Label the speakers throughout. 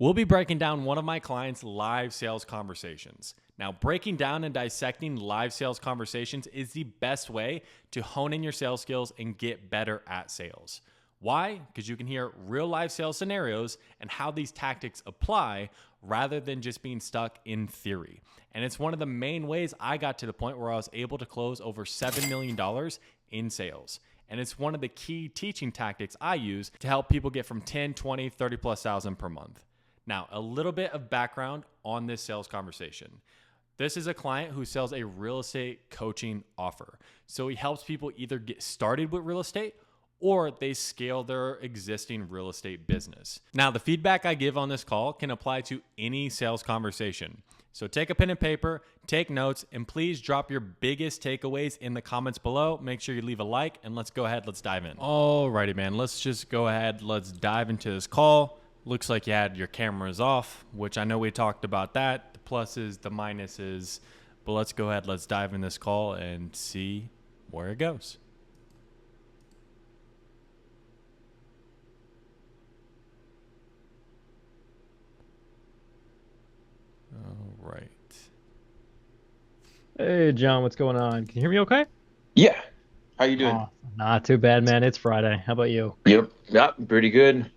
Speaker 1: We'll be breaking down one of my clients' live sales conversations. Now, breaking down and dissecting live sales conversations is the best way to hone in your sales skills and get better at sales. Why? Because you can hear real life sales scenarios and how these tactics apply rather than just being stuck in theory. And it's one of the main ways I got to the point where I was able to close over $7 million in sales. And it's one of the key teaching tactics I use to help people get from 10, 20, 30 plus thousand per month. Now, a little bit of background on this sales conversation. This is a client who sells a real estate coaching offer. So he helps people either get started with real estate or they scale their existing real estate business. Now, the feedback I give on this call can apply to any sales conversation. So take a pen and paper, take notes, and please drop your biggest takeaways in the comments below. Make sure you leave a like, and let's go ahead, let's dive in. Alrighty, man, let's just go ahead, let's dive into this call. Looks like you had your cameras off, which I know we talked about that, the pluses, the minuses, but let's go ahead, let's dive in this call and see where it goes. All right.
Speaker 2: Hey, John, what's going on? Can you hear me okay?
Speaker 3: Yeah. How you doing?
Speaker 2: Oh, not too bad, man. It's Friday. How about you?
Speaker 3: Yep. Yep. Pretty good.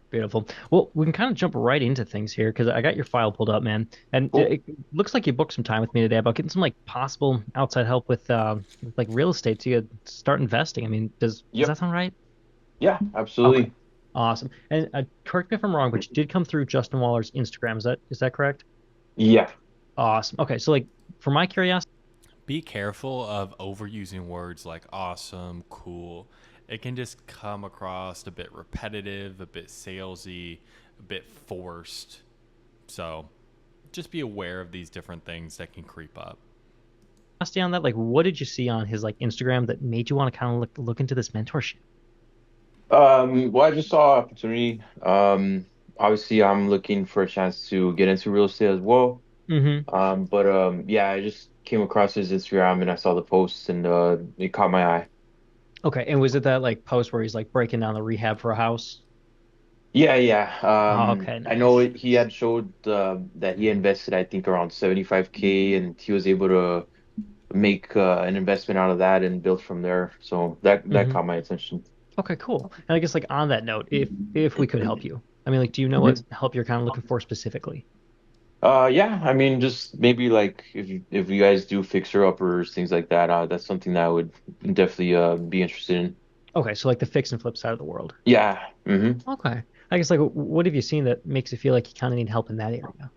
Speaker 2: Beautiful. Well, we can kind of jump right into things here because I got your file pulled up, man. And
Speaker 3: Cool.
Speaker 2: it looks like you booked some time with me today about getting some like possible outside help with like real estate to start investing. I mean, does
Speaker 3: Yep.
Speaker 2: that sound right?
Speaker 3: Yeah,
Speaker 2: Okay,
Speaker 3: absolutely.
Speaker 2: awesome. And correct me if I'm wrong, but you did come through Justin Waller's Instagram. Is that correct?
Speaker 3: Yeah.
Speaker 2: Awesome. Okay, so like for my curiosity.
Speaker 1: Be careful of overusing words like awesome, cool. It can just come across a bit repetitive, a bit salesy, a bit forced. So just be aware of these different things that can creep up.
Speaker 2: On that, like, what did you see on his like Instagram that made you want to kind of look into this mentorship?
Speaker 3: Well, I just saw opportunity. Obviously I'm looking for a chance to get into real estate as well.
Speaker 2: Hmm.
Speaker 3: But yeah, I just came across his Instagram and I saw the posts and it caught my eye.
Speaker 2: Okay, and was it that like post where he's like breaking down the rehab for a house?
Speaker 3: Yeah, yeah.
Speaker 2: Oh, okay,
Speaker 3: I know
Speaker 2: nice.
Speaker 3: he had showed that he invested, I think, around 75K, and he was able to make an investment out of that and build from there. So that
Speaker 2: Hmm.
Speaker 3: caught my attention.
Speaker 2: Okay, cool. And I guess like on that note, if we could help you, I mean, like, do you know what
Speaker 3: Mhm.
Speaker 2: help you're kind of looking for specifically?
Speaker 3: Yeah, I mean, just maybe like if you guys do fixer uppers, things like that, that's something that I would definitely be interested in.
Speaker 2: Okay, so like the fix and flip side of the world.
Speaker 3: Yeah.
Speaker 2: Okay, I guess like what have you seen that makes you feel like you kind of need help in that area?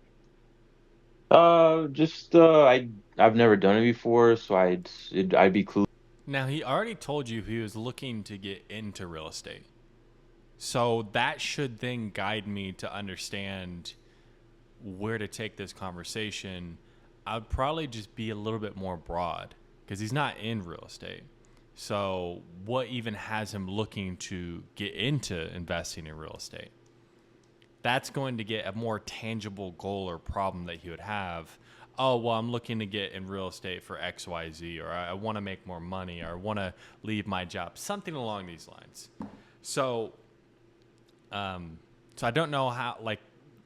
Speaker 3: Just I've never done it before, so I'd be clueless.
Speaker 1: Now, he already told you he was looking to get into real estate. So that should then guide me to understand where to take this conversation. I'd probably just be a little bit more broad because he's not in real estate. So, what even has him looking to get into investing in real estate? That's going to get a more tangible goal or problem that he would have. Oh, well, I'm looking to get in real estate for XYZ, or I want to make more money, or I want to leave my job, something along these lines. So, so I don't know how, like,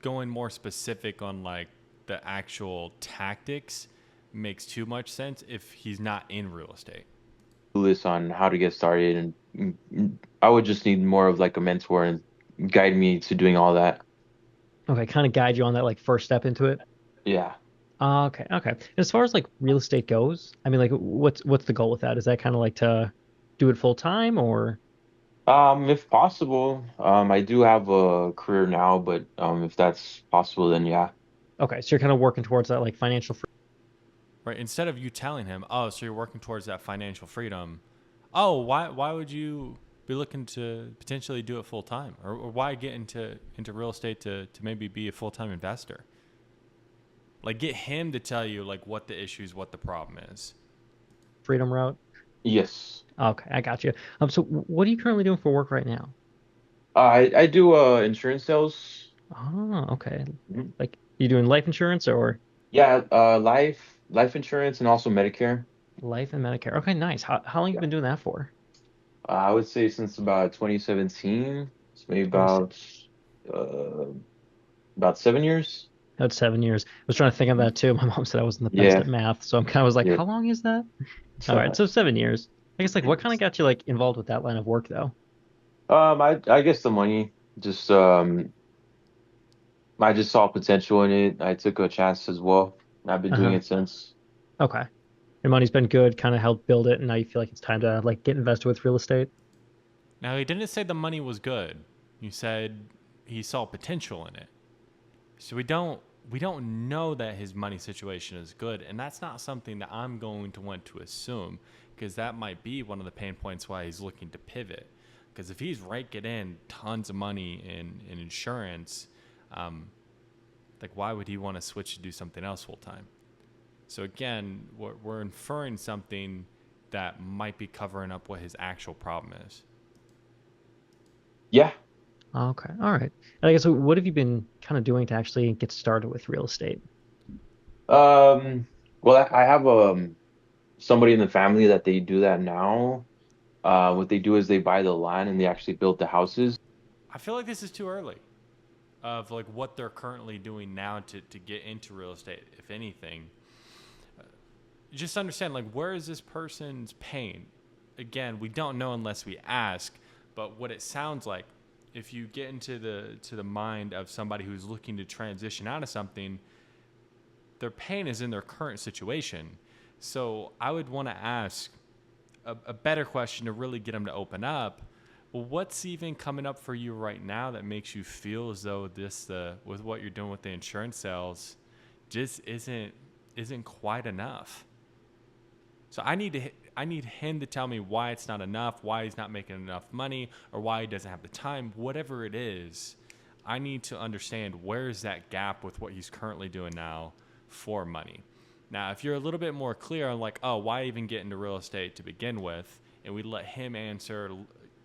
Speaker 1: going more specific on like the actual tactics makes too much sense if he's not in real estate.
Speaker 3: On how to get started, and I would just need more of like a mentor and guide me to doing all that.
Speaker 2: Okay, kind of guide you on that like first step into it.
Speaker 3: Yeah.
Speaker 2: Okay, okay. As far as like real estate goes, I mean, like, what's the goal with that? Is that kind of like to do it full time or?
Speaker 3: If possible, I do have a career now, but if that's possible, then yeah.
Speaker 2: Okay, so you're kind of working towards that like financial freedom.
Speaker 1: Right? Instead of you telling him, "Oh, so you're working towards that financial freedom." Oh, why would you be looking to potentially do it full time, or why get into real estate to maybe be a full time investor? Like, get him to tell you like what the issues, what the problem is.
Speaker 2: Route.
Speaker 3: Yes.
Speaker 2: Okay, I got you. So what are you currently doing for work right now?
Speaker 3: I do insurance sales.
Speaker 2: Oh, okay.
Speaker 3: Mhm.
Speaker 2: Like you doing life insurance or
Speaker 3: Yeah, life insurance and also Medicare.
Speaker 2: life and Medicare? Okay, nice. How long you
Speaker 3: Yeah.
Speaker 2: been doing that for?
Speaker 3: I would say since about 2017. It's maybe
Speaker 2: 20.
Speaker 3: about uh about 7 years.
Speaker 2: That's 7 years. I was trying to think of that too. My mom said I wasn't the best
Speaker 3: Yeah,
Speaker 2: at math, so I'm kind of was like,
Speaker 3: yeah.
Speaker 2: how long is that? All right, so 7 years. I guess like what kind of got you like involved with that line of work though?
Speaker 3: I guess the money just I just saw potential in it. I took a chance as well. I've been doing
Speaker 2: Uh-huh.
Speaker 3: it since.
Speaker 2: Okay. Your money's been good, kind of helped build it, and now you feel like it's time to like get invested with real estate.
Speaker 1: Now, he didn't say the money was good. He said he saw potential in it. So we don't know that his money situation is good, and that's not something that I'm going to want to assume because that might be one of the pain points why he's looking to pivot. Because if he's raking in tons of money in insurance, um, like why would he want to switch to do something else full time? So again, we're inferring something that might be covering up what his actual problem is.
Speaker 3: Yeah.
Speaker 2: Okay. All right. And I guess what have you been kind of doing to actually get started with real estate?
Speaker 3: Um, well, I have somebody in the family that they do that now. What they do is they buy the land and they actually build the houses.
Speaker 1: I feel like this is too early of like what they're currently doing now to get into real estate, if anything. You just understand like where is this person's pain? Again, we don't know unless we ask, but what it sounds like, if you get into the mind of somebody who's looking to transition out of something, their pain is in their current situation. So I would want to ask a better question to really get them to open up. Well, what's even coming up for you right now that makes you feel as though this with what you're doing with the insurance sales just isn't quite enough? So I need him to tell me why it's not enough, why he's not making enough money, or why he doesn't have the time, whatever it is. I need to understand where is that gap with what he's currently doing now for money. Now, if you're a little bit more clear on like, oh, why even get into real estate to begin with, and we let him answer,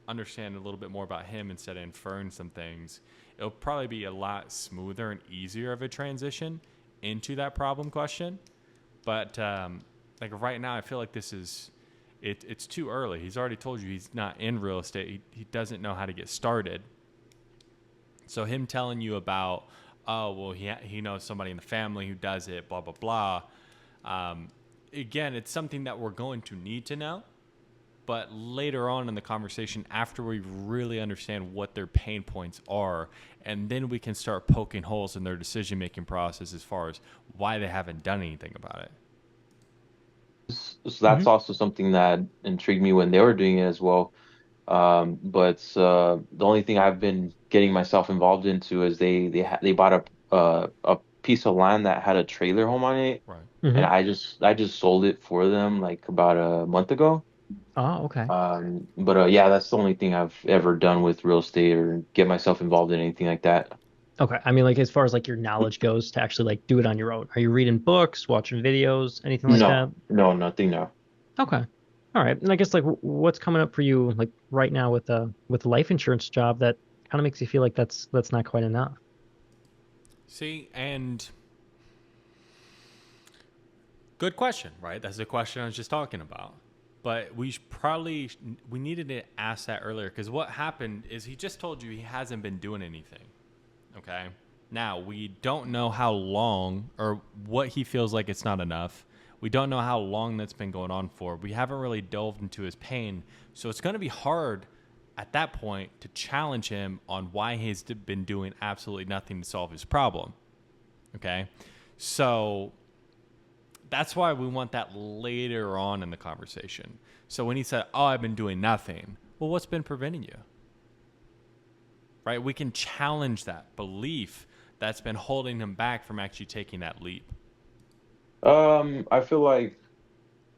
Speaker 1: understand a little bit more about him instead of inferring some things, it'll probably be a lot smoother and easier of a transition into that problem question. But like right now, I feel like it's too early. He's already told you he's not in real estate. He doesn't know how to get started. So him telling you about, oh, well, he knows somebody in the family who does it, blah, blah, blah. Again, it's something that we're going to need to know. But later on in the conversation, after we really understand what their pain points are, and then we can start poking holes in their decision-making process as far as why they haven't done anything about it.
Speaker 3: So that's
Speaker 2: Hmm.
Speaker 3: also something that intrigued me when they were doing it as well. But the only thing I've been getting myself involved into is they bought a piece of land that had a trailer home on it,
Speaker 1: Right.
Speaker 3: and
Speaker 2: Hmm.
Speaker 3: I just sold it for them like about a month ago.
Speaker 2: Oh, okay.
Speaker 3: But yeah, that's the only thing I've ever done with real estate or get myself involved in anything like that.
Speaker 2: Okay. I mean, like as far as like your knowledge goes to actually like do it on your own. Are you reading books, watching videos, anything like that?
Speaker 3: No, no, nothing. No.
Speaker 2: Okay. All right. And I guess like what's coming up for you like right now with the life insurance job that kind of makes you feel like that's not quite enough.
Speaker 1: See, and good question, right? That's the question I was just talking about. But we needed to ask that earlier because what happened is he just told you he hasn't been doing anything. Okay. Now we don't know how long or what he feels like it's not enough. We don't know how long that's been going on for. We haven't really delved into his pain, so it's going to be hard at that point to challenge him on why he's been doing absolutely nothing to solve his problem. Okay. So that's why we want that later on in the conversation. So when he said, "Oh, I've been doing nothing," well, what's been preventing you? Right? We can challenge that belief that's been holding him back from actually taking that leap.
Speaker 3: I feel like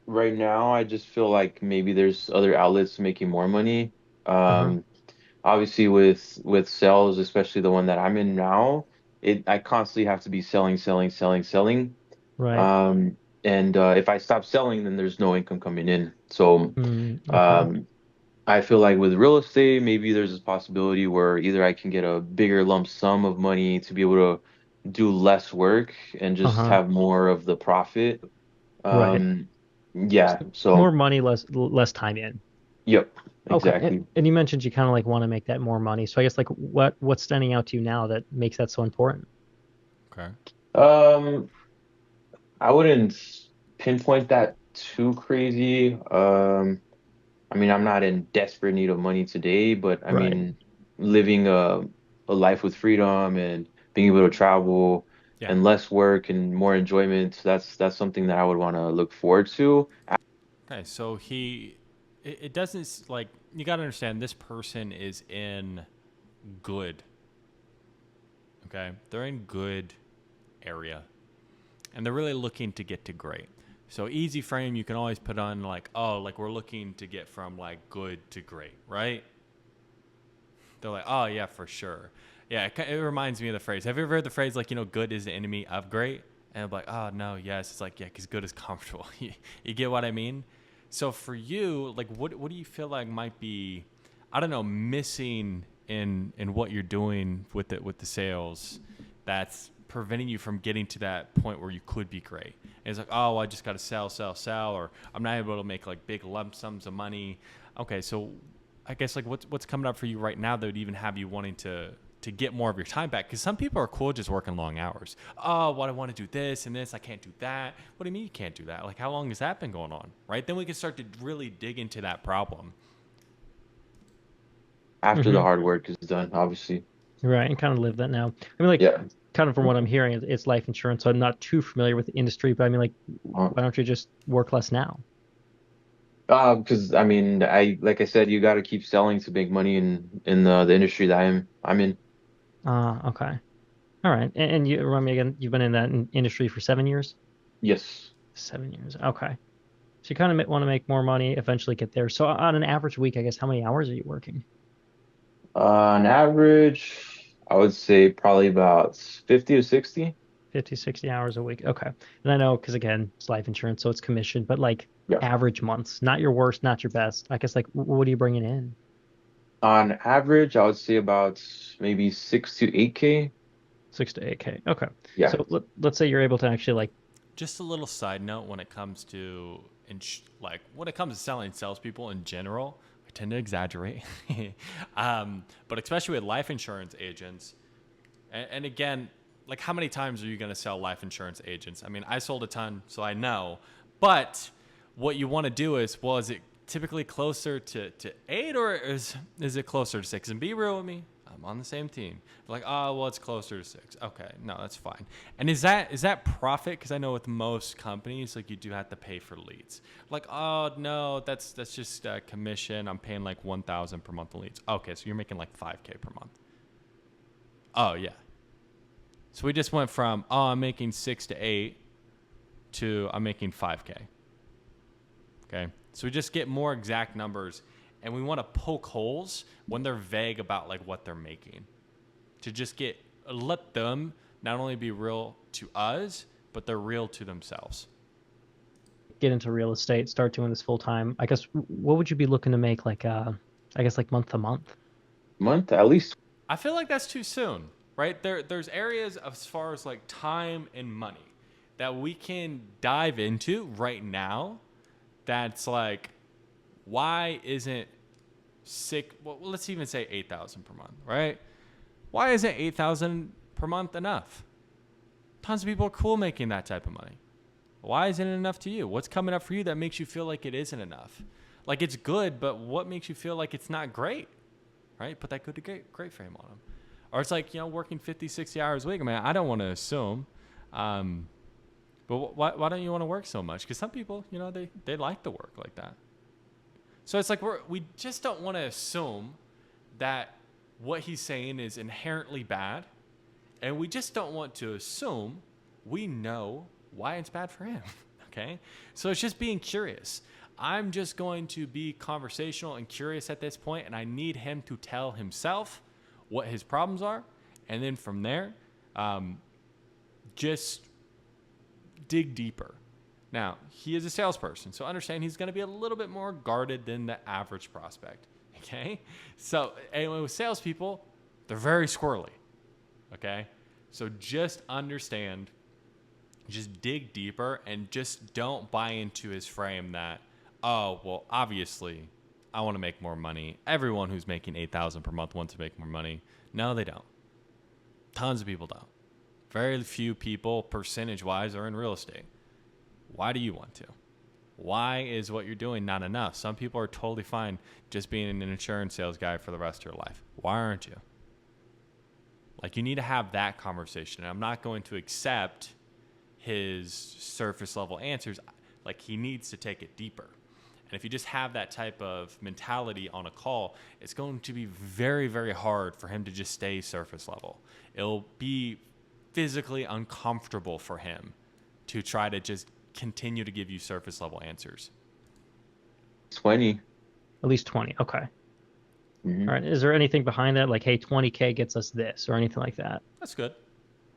Speaker 3: right now I just feel like maybe there's other outlets making more money.
Speaker 2: Uh-huh.
Speaker 3: Um, Obviously with sales, especially the one that I'm in now, it I constantly have to be selling, selling, selling, selling.
Speaker 2: Right.
Speaker 3: Um, and if I stop selling, then there's no income coming in. So
Speaker 2: Okay.
Speaker 3: um, I feel like with real estate, maybe there's this possibility where either I can get a bigger lump sum of money to be able to do less work and just
Speaker 2: Uh-huh.
Speaker 3: have more of the profit.
Speaker 2: Right.
Speaker 3: Um, yeah,
Speaker 2: So more
Speaker 3: so
Speaker 2: money, less time in.
Speaker 3: yep,
Speaker 2: Okay. And,
Speaker 3: exactly.
Speaker 2: and you mentioned you kind of like want to make that more money. So I guess like what's standing out to you now that makes that so important?
Speaker 1: Okay.
Speaker 3: Um, I wouldn't pinpoint that too crazy. I mean, I'm not in desperate need of money today, but I
Speaker 2: Right.
Speaker 3: mean, living a life with freedom and being able to travel
Speaker 1: Yeah.
Speaker 3: and less work and more enjoyment, that's something that I would want to look forward to.
Speaker 1: Okay. So it doesn't like, you got to understand this person is in good. Okay. They're in good area and they're really looking to get to great. So easy frame, you can always put on like, oh, like we're looking to get from like good to great, right? They're like, oh yeah, for sure. Yeah, it reminds me of the phrase. Have you ever heard the phrase like, good is the enemy of great? And I'm like, oh no, yes. It's like, yeah, because good is comfortable. You get what I mean? So for you, like, what do you feel like might be, I don't know, missing in what you're doing with the sales that's preventing you from getting to that point where you could be great? And it's like, oh, I just got to sell, or I'm not able to make like big lump sums of money. Okay, so I guess like what's coming up for you right now that would even have you wanting to get more of your time back? Because some people are cool just working long hours. Oh, what I want to do this and this, I can't do that. What do you mean you can't do that? Like how long has that been going on? Right? Then we can start to really dig into that problem.
Speaker 3: After the
Speaker 2: Hmm.
Speaker 3: hard work is done, obviously.
Speaker 2: Right. And kind of live that now. I mean, like,
Speaker 3: Yeah.
Speaker 2: kind of from what I'm hearing, it's life insurance. So I'm not too familiar with the industry, but I mean, like,
Speaker 3: Uh,
Speaker 2: why don't you just work less now?
Speaker 3: because I mean, I like I said, you got to keep selling to make money in the industry that I'm in.
Speaker 2: Okay. All right. And you remind me again, you've been in that industry for 7 years?
Speaker 3: Yes.
Speaker 2: 7 years. Okay. So you kind of want to make more money, eventually get there. So on an average week, I guess, how many hours are you working?
Speaker 3: On average, I would say probably about 50 to 60.
Speaker 2: 50, 60 hours a week. Okay. And I know, because again, it's life insurance, so it's commission, but like
Speaker 3: Yeah.
Speaker 2: average months, not your worst, not your best. I guess, like, what are you bringing in?
Speaker 3: On average, I would say about maybe 6 to 8K.
Speaker 2: 6 to 8K. Okay.
Speaker 3: Yeah.
Speaker 2: So let's say you're able to actually like,
Speaker 1: Just a little side note when it comes to like when it comes to selling salespeople in general, I tend to exaggerate. But especially with life insurance agents, and again, like how many times are you going to sell life insurance agents? I mean, I sold a ton, so I know. But what you want to do is, well, is it typically closer to 8 or is it closer to 6? And be real with me. I'm on the same team. Like, oh, well, it's closer to 6. Okay, no, that's fine. And is that profit? Because I know with most companies, like you do have to pay for leads. Like, oh no, that's just commission. I'm paying like 1,000 per month in leads. Okay, so you're making like 5K per month. Oh yeah. So we just went from, oh, I'm making 6 to 8 to I'm making 5K. Okay. So we just get more exact numbers and we want to poke holes when they're vague about like what they're making to just let them not only be real to us, but they're real to themselves.
Speaker 2: get into real estate, start doing this full time? I guess, what would you be looking to make, like, I guess, like, month to month?
Speaker 3: Month at least.
Speaker 1: I feel like that's too soon, right? There's areas as far as like time and money that we can dive into right now. That's like, why isn't sick? Well, let's even say 8,000 per month, right? Why isn't 8,000 per month enough? Tons of people are cool making that type of money. Why isn't it enough to you? What's coming up for you that makes you feel like it isn't enough? Like it's good, but what makes you feel like it's not great? Right? Put that good to great frame on them. Or it's like, working 50, 60 hours a week. I mean, I don't want to assume. But why don't you want to work so much? Because some people, they like to work like that. So it's like we just don't want to assume that what he's saying is inherently bad. And we just don't want to assume we know why it's bad for him. Okay? So it's just being curious. I'm just going to be conversational and curious at this point, and I need him to tell himself what his problems are. And then from there, just dig deeper. Now, he is a salesperson, so understand he's going to be a little bit more guarded than the average prospect. Okay? So, anyway, with salespeople, they're very squirrely. Okay? So just understand, just dig deeper, and just don't buy into his frame that, oh, well, obviously, I want to make more money. Everyone who's making 8,000 per month wants to make more money. No, they don't. Tons of people don't. Very few people, percentage wise, are in real estate. Why do you want to? Why is what you're doing not enough? Some people are totally fine just being an insurance sales guy for the rest of your life. Why aren't you? Like, you need to have that conversation. I'm not going to accept his surface level answers. Like, he needs to take it deeper. And if you just have that type of mentality on a call, it's going to be very, very hard for him to just stay surface level. It'll be physically uncomfortable for him to try to just continue to give you surface level answers.
Speaker 3: 20.
Speaker 2: At least 20. Okay.
Speaker 3: Hmm.
Speaker 2: All right. Is there anything behind that? Like, hey, 20K gets us this or anything like that?
Speaker 1: That's good.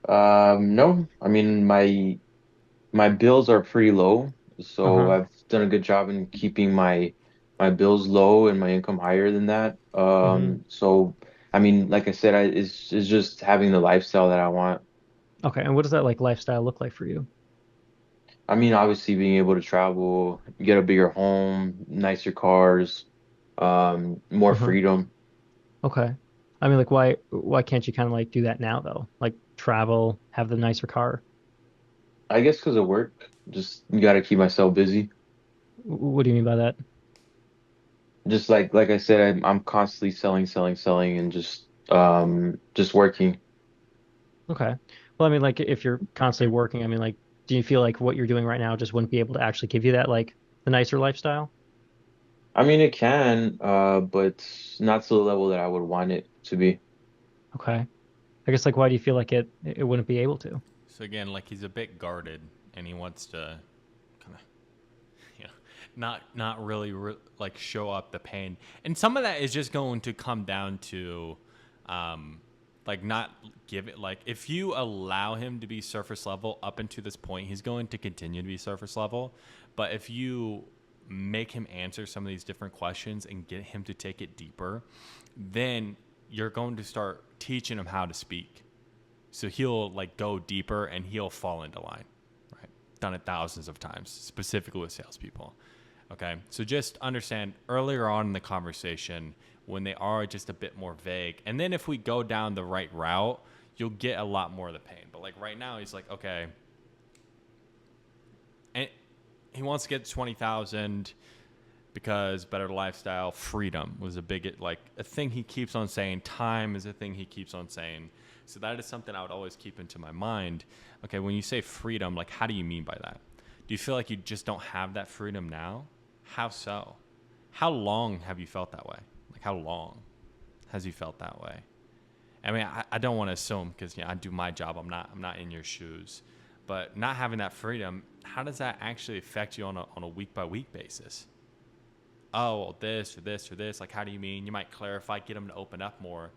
Speaker 3: No, I mean my bills are pretty low, so
Speaker 2: Uh-huh.
Speaker 3: I've done a good job in keeping my bills low and my income higher than that.
Speaker 2: Mm-hmm.
Speaker 3: So I mean, like I said, it's just having the lifestyle that I want.
Speaker 2: Okay. And what does that like lifestyle look like for you?
Speaker 3: I mean, obviously being able to travel, get a bigger home, nicer cars, more
Speaker 2: Uh-huh.
Speaker 3: freedom.
Speaker 2: Okay. I mean, like, why can't you kind of like do that now though? Like travel, have the nicer car.
Speaker 3: I guess because of work, just got to keep myself busy.
Speaker 2: What do you mean by that?
Speaker 3: Just like I said, I'm constantly selling, selling, selling, and just working.
Speaker 2: Okay. Well, I mean, like if you're constantly working, I mean, like, do you feel like what you're doing right now just wouldn't be able to actually give you that like the nicer lifestyle?
Speaker 3: I mean, it can, but not to the level that I would want it to be.
Speaker 2: Okay. I guess like why do you feel like it wouldn't be able to?
Speaker 1: So again, like, he's a bit guarded and he wants to kind of, you know, not really like show up the pain. And some of that is just going to come down to um like, not give it, like, if you allow him to be surface level up until this point, he's going to continue to be surface level. But if you make him answer some of these different questions and get him to take it deeper, then you're going to start teaching him how to speak. So he'll like go deeper and he'll fall into line, right? Done it thousands of times, specifically with salespeople. Okay, so just understand earlier on in the conversation when they are just a bit more vague, and then if we go down the right route, you'll get a lot more of the pain. But like right now, he's like, okay, and he wants to get 20,000 because better lifestyle, freedom was a big, like, a thing he keeps on saying. Time is a thing he keeps on saying. So that is something I would always keep into my mind. Okay, when you say freedom, like, how do you mean by that? Do you feel like you just don't have that freedom now? How so? How long have you felt that way? Like, how long has you felt that way? I mean, I don't want to assume because, I do my job. I'm not in your shoes, but not having that freedom, how does that actually affect you on a week by week basis? Oh, well, this or this or this. Like, how do you mean? You might clarify, get them to open up more.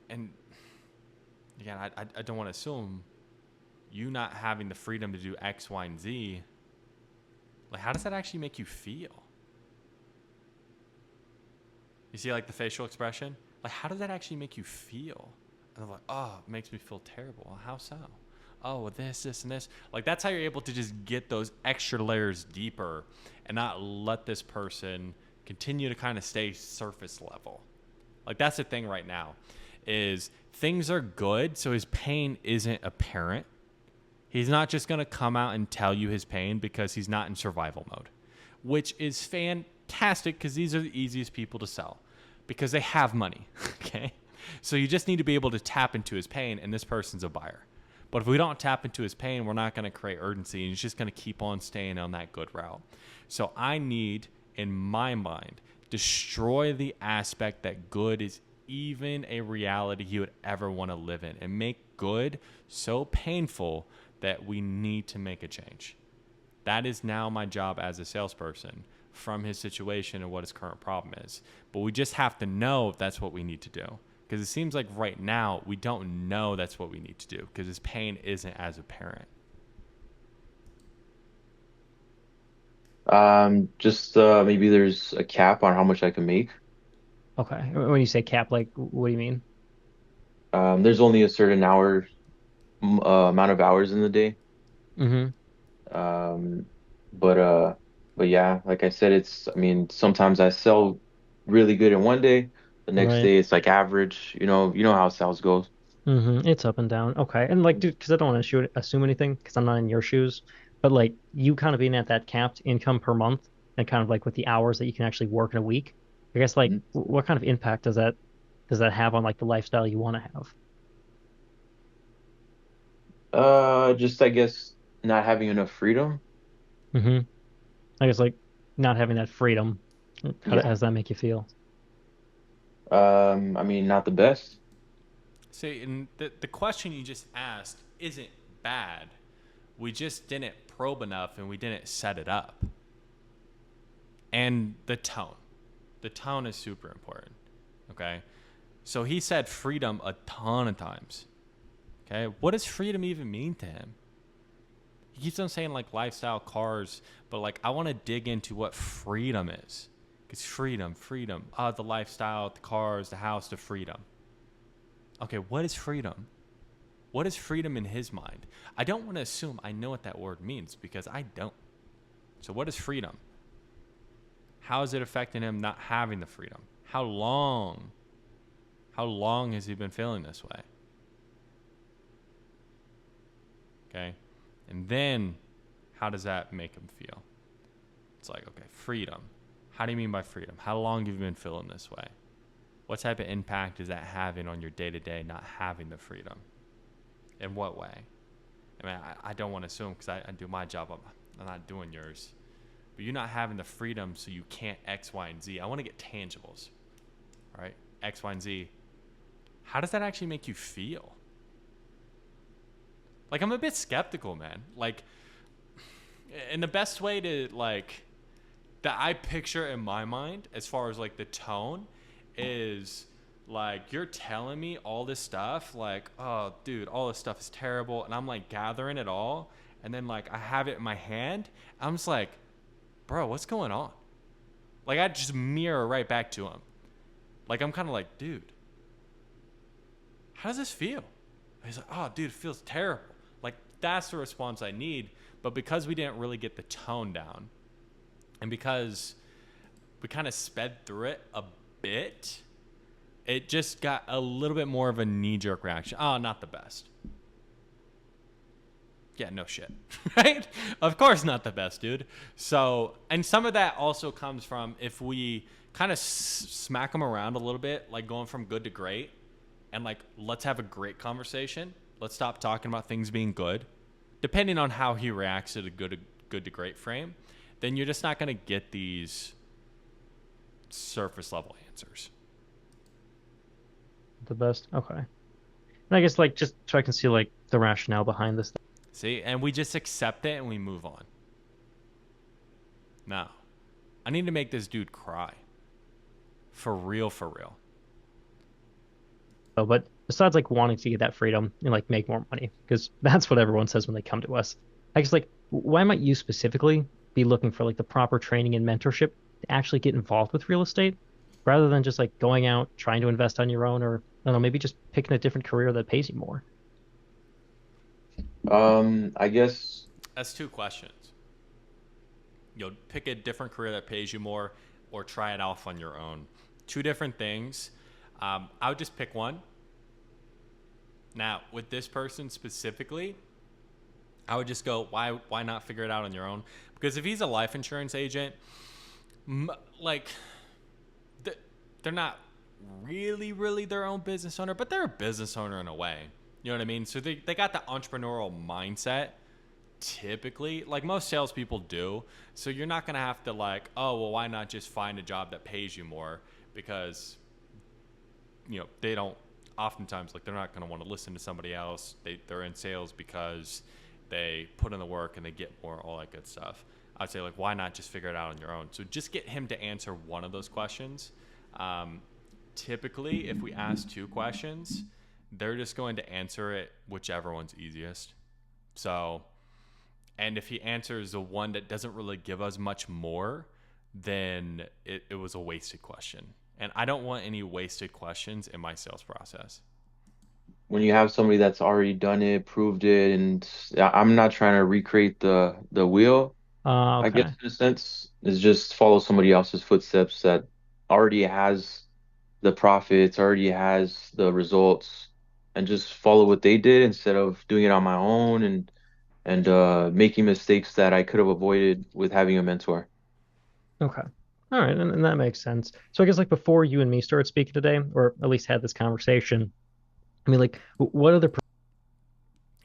Speaker 1: And again, I don't want to assume you not having the freedom to do X, Y, and Z. Like, how does that actually make you feel? You see, like, the facial expression? Like, how does that actually make you feel? And they're like, oh, it makes me feel terrible. Well, how so? Oh, well, this, and this. Like, that's how you're able to just get those extra layers deeper and not let this person continue to kind of stay surface level. Like, that's the thing right now is things are good, so his pain isn't apparent. He's not just going to come out and tell you his pain because he's not in survival mode, which is fantastic because these are the easiest people to sell because they have money. Okay. So you just need to be able to tap into his pain, and this person's a buyer. But if we don't tap into his pain, we're not going to create urgency, and he's just going to keep on staying on that good route. So I need, in my mind, destroy the aspect that good is even a reality he would ever want to live in, and make good so painful that we need to make a change. That is now my job as a salesperson from his situation and what his current problem is. But we just have to know that's what we need to do. Because it seems like right now we don't know that's what we need to do because his pain isn't as apparent.
Speaker 3: Just maybe there's a cap on how much I can make.
Speaker 2: Okay. When you say cap, like what do you mean?
Speaker 3: There's only a certain amount of hours in the day.
Speaker 2: Mm-hmm.
Speaker 3: Um, but uh, but yeah, like I said, I mean, sometimes I sell really good in one day. The next
Speaker 2: Right.
Speaker 3: day it's like average. You know how sales goes.
Speaker 2: It's up and down. Okay. And like, dude, because I don't want to assume anything because I'm not in your shoes, but like you kind of being at that capped income per month and kind of like with the hours that you can actually work in a week, I guess like
Speaker 3: Mhm.
Speaker 2: what kind of impact does that have on like the lifestyle you want to have?
Speaker 3: Just I guess not having enough freedom.
Speaker 2: hmm I guess like not having that freedom, how
Speaker 3: Yeah.
Speaker 2: does that make you feel?
Speaker 3: I mean, not the best.
Speaker 1: See, and the question you just asked isn't bad. We just didn't probe enough and we didn't set it up. And the tone. The tone is super important. Okay. So he said freedom a ton of times. Okay. What does freedom even mean to him? He keeps on saying like lifestyle, cars, but like I want to dig into what freedom is. Because freedom. The lifestyle, the cars, the house, the freedom. Okay, what is freedom? What is freedom in his mind? I don't want to assume I know what that word means because I don't. So, what is freedom? How is it affecting him not having the freedom? How long? How long has he been feeling this way? Okay. And then, how does that make him feel? It's like, okay, freedom. How do you mean by freedom? How long have you been feeling this way? What type of impact is that having on your day to day not having the freedom? In what way? I mean, I don't want to assume because I do my job. I'm not doing yours. But you're not having the freedom, so you can't X, Y, and Z. I want to get tangibles, right? X, Y, and Z. How does that actually make you feel? Like, I'm a bit skeptical, man. Like, and the best way to, like, that I picture in my mind, as far as, like, the tone, is like you're telling me all this stuff like, oh dude, all this stuff is terrible, and I'm like gathering it all, and then like I have it in my hand. I'm just like, bro, what's going on? Like I just mirror right back to him. Like I'm kind of like, dude, how does this feel? And he's like, oh dude, it feels terrible. Like that's the response I need. But because we didn't really get the tone down, and because we kind of sped through it a bit, it just got a little bit more of a knee-jerk reaction. Oh, not the best. Yeah, no shit. Right? Of course not the best, dude. So, and some of that also comes from if we kind of smack them around a little bit, like going from good to great, and like, let's have a great conversation. Let's stop talking about things being good. Depending on how he reacts to the good to great frame, then you're just not going to get these surface level answers.
Speaker 2: The best. Okay. And I guess like just so I can see like the rationale behind this.
Speaker 1: See, and we just accept it and we move on. Now, I need to make this dude cry. For real, for real.
Speaker 2: But besides like wanting to get that freedom and like make more money, because that's what everyone says when they come to us. I guess like why might you specifically be looking for like the proper training and mentorship to actually get involved with real estate rather than just like going out trying to invest on your own or I don't know, maybe just picking a different career that pays you more.
Speaker 3: I guess
Speaker 1: That's two questions. You'll pick a different career that pays you more or try it off on your own. Two different things. I would just pick one. Now, with this person specifically, I would just go, why not figure it out on your own? Because if he's a life insurance agent, like they're not really their own business owner, but they're a business owner in a way. You know what I mean? So they got the entrepreneurial mindset typically, like most salespeople do. So you're not going to have to like, oh, well, why not just find a job that pays you more? Because, they don't oftentimes, like, they're not going to want to listen to somebody else. They're in sales because they put in the work and they get more, all that good stuff. I'd say, like, why not just figure it out on your own? So just get him to answer one of those questions. Um, Typically, if we ask two questions, they're just going to answer it whichever one's easiest. So, and if he answers the one that doesn't really give us much more, then it was a wasted question. And I don't want any wasted questions in my sales process.
Speaker 3: when you have somebody that's already done it, proved it, and I'm not trying to recreate the wheel. I guess
Speaker 2: Okay.
Speaker 3: in a sense, is just follow somebody else's footsteps that already has the profits, already has the results. and just follow what they did instead of doing it on my own and making mistakes that I could have avoided with having a mentor.
Speaker 2: Okay. All right, and that makes sense. So I guess like before you and me started speaking today, or at least had this conversation, I mean, like, what other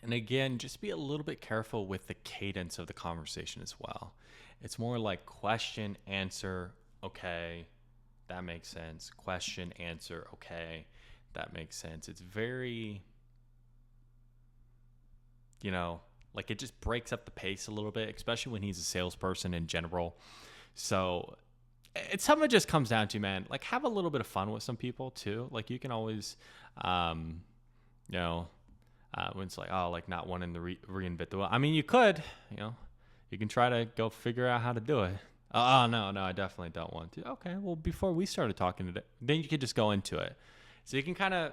Speaker 1: And again, just be a little bit careful with the cadence of the conversation as well. It's more like question, answer, okay, that makes sense. Question, answer, okay, that makes sense. It's very, you know, like it just breaks up the pace a little bit, especially when he's a salesperson in general. So it's something that just comes down to, man, like have a little bit of fun with some people too. Like you can always, um, you know, when it's like, oh, like not wanting to reinvent the wheel. I mean, you could, you know, you can try to go figure out how to do it. Oh, no, I definitely don't want to. Okay, well, before we started talking today, then you could just go into it. So you can kind of,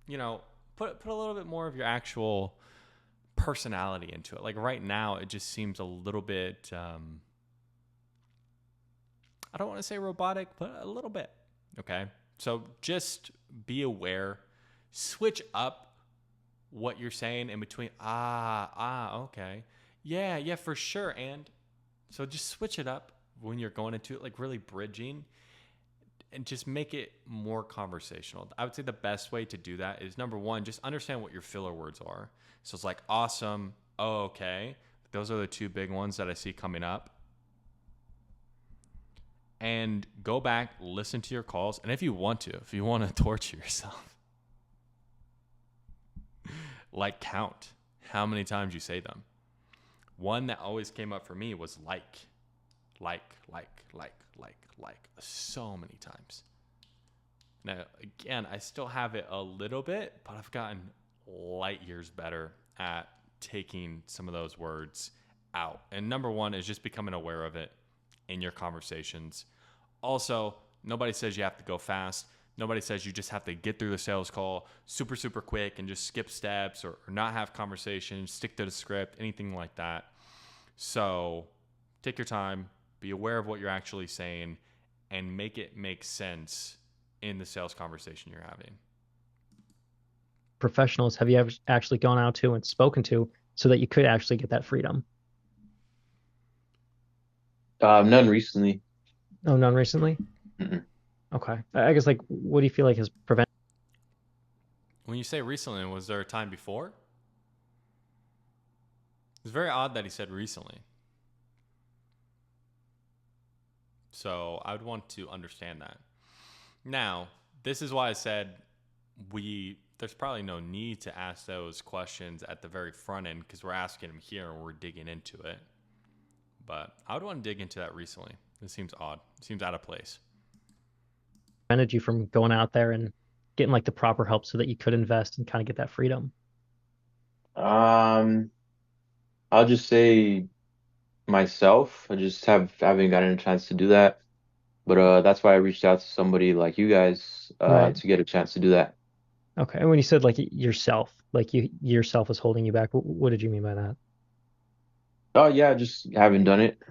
Speaker 1: you know, put a little bit more of your actual personality into it. Like right now, it just seems a little bit, I don't want to say robotic, but a little bit. Okay, so just be aware, switch up what you're saying in between. Okay, yeah, for sure. And so just switch it up when you're going into it, like really bridging, and just make it more conversational. I would say the best way to do that is number one, just understand what your filler words are. So it's like awesome, oh, okay. Those are the two big ones that I see coming up. And go back, listen to your calls. And if you want to torture yourself, like count how many times you say them. One that always came up for me was like so many times. Now, again, I still have it a little bit, but I've gotten light years better at taking some of those words out. And number one is just becoming aware of it in your conversations. Also, nobody says you have to go fast. Nobody says you just have to get through the sales call super, super quick and just skip steps or not have conversations, stick to the script, anything like that. So take your time, be aware of what you're actually saying, and make it make sense in the sales conversation you're having.
Speaker 2: professionals have you ever actually gone out to and spoken to so that you could actually get that freedom?
Speaker 3: None recently.
Speaker 2: Oh, none recently?
Speaker 3: Mm-mm.
Speaker 2: Okay. I guess like what do you feel like has prevented
Speaker 1: When you say recently, was there a time before? It's very odd that he said recently. So I would want to understand that. Now, this is why I said there's probably no need to ask those questions at the very front end because we're asking them here and we're digging into it. But I would want to dig into that recently. It seems odd. It seems out of place.
Speaker 2: you from going out there and getting like the proper help so that you could invest and kind of get that freedom?
Speaker 3: Um, I'll just say myself. I just haven't gotten a chance to do that. But that's why I reached out to somebody like you guys
Speaker 2: Right.
Speaker 3: to get a chance to do that.
Speaker 2: Okay. And when you said like yourself, like you yourself is holding you back, what did you mean by that?
Speaker 3: Oh yeah, I just haven't done it.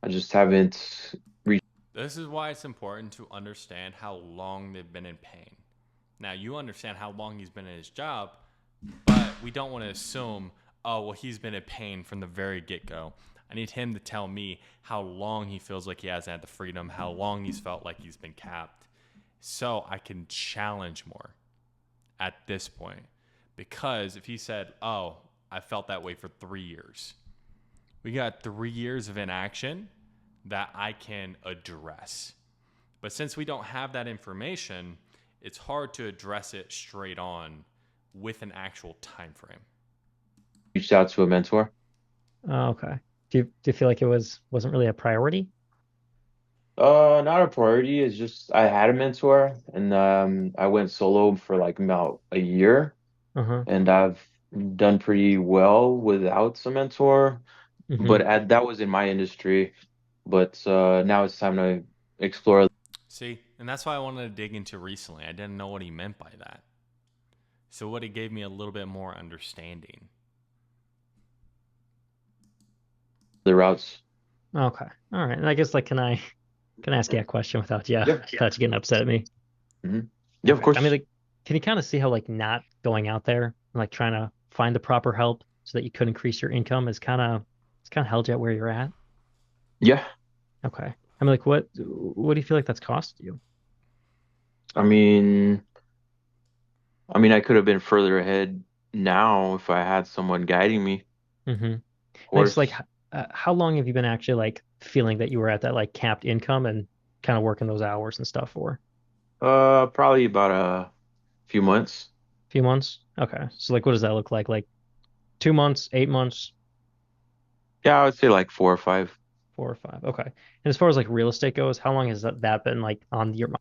Speaker 3: I just haven't reached
Speaker 1: This is why it's important to understand how long they've been in pain. Now, you understand how long he's been in his job, but we don't want to assume, oh, well, he's been in pain from the very get go. I need him to tell me how long he feels like he hasn't had the freedom, how long he's felt like he's been capped, so I can challenge more at this point. Because if he said, oh, I felt that way for 3 years, we got 3 years of inaction that I can address. But since we don't have that information, it's hard to address it straight on with an actual time frame.
Speaker 3: out to a mentor.
Speaker 2: Oh, okay. Do you feel like it wasn't really a priority?
Speaker 3: Not a priority. It's just I had a mentor and I went solo for like about a year
Speaker 2: Uh-huh.
Speaker 3: and I've done pretty well without a mentor.
Speaker 2: Mm-hmm.
Speaker 3: But that was in my industry. But now it's time to explore.
Speaker 1: See, and that's why I wanted to dig into recently. I didn't know what he meant by that. So what it gave me a little bit more understanding.
Speaker 3: The routes.
Speaker 2: Okay. All right. And I guess like can I ask you a question without
Speaker 3: Yeah.
Speaker 2: without you getting upset at me?
Speaker 3: Hmm. Yeah, of
Speaker 2: Okay. I mean
Speaker 3: course.
Speaker 2: like can you kind of see how like not going out there and like trying to find the proper help so that you could increase your income is kind of held you at where you're at?
Speaker 3: Yeah.
Speaker 2: Okay. I mean, like, what do you feel like that's cost you?
Speaker 3: I mean, I could have been further ahead now if I had someone guiding me,
Speaker 2: Mm-hmm. And
Speaker 3: of
Speaker 2: I just like,
Speaker 3: course.
Speaker 2: how long have you been actually like feeling that you were at that like capped income and kind of working those hours and stuff for?
Speaker 3: Probably about a few months.
Speaker 2: A few months? Okay. So like, what does that look like? Like 2 months, 8 months,
Speaker 3: Yeah, I would say like 4 or 5.
Speaker 2: 4 or 5? Okay. And as far as like real estate goes, how long has that been like on your mind?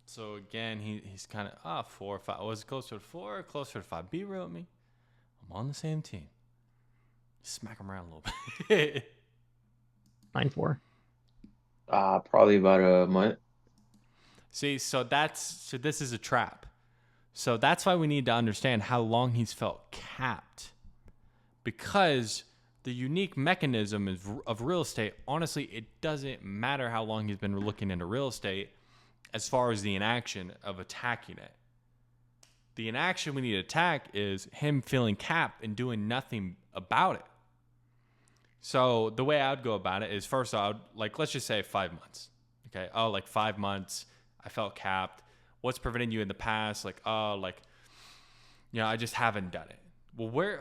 Speaker 1: So again, he's kind of 4 or 5. Was it closer to 4 or closer to 5? Be real with me. I'm on the same team. Smack him around a little bit.
Speaker 2: Mine for.
Speaker 3: Probably about a month.
Speaker 1: See, so this is a trap. So that's why we need to understand how long he's felt capped, because the unique mechanism of real estate, honestly, it doesn't matter how long he's been looking into real estate as far as the inaction of attacking it. The inaction we need to attack is him feeling capped and doing nothing about it. So the way I would go about it is, first I would, like, let's just say 5 months. Okay. Oh, like 5 months, I felt capped. What's preventing you in the past? Like, oh, like, I just haven't done it. Well,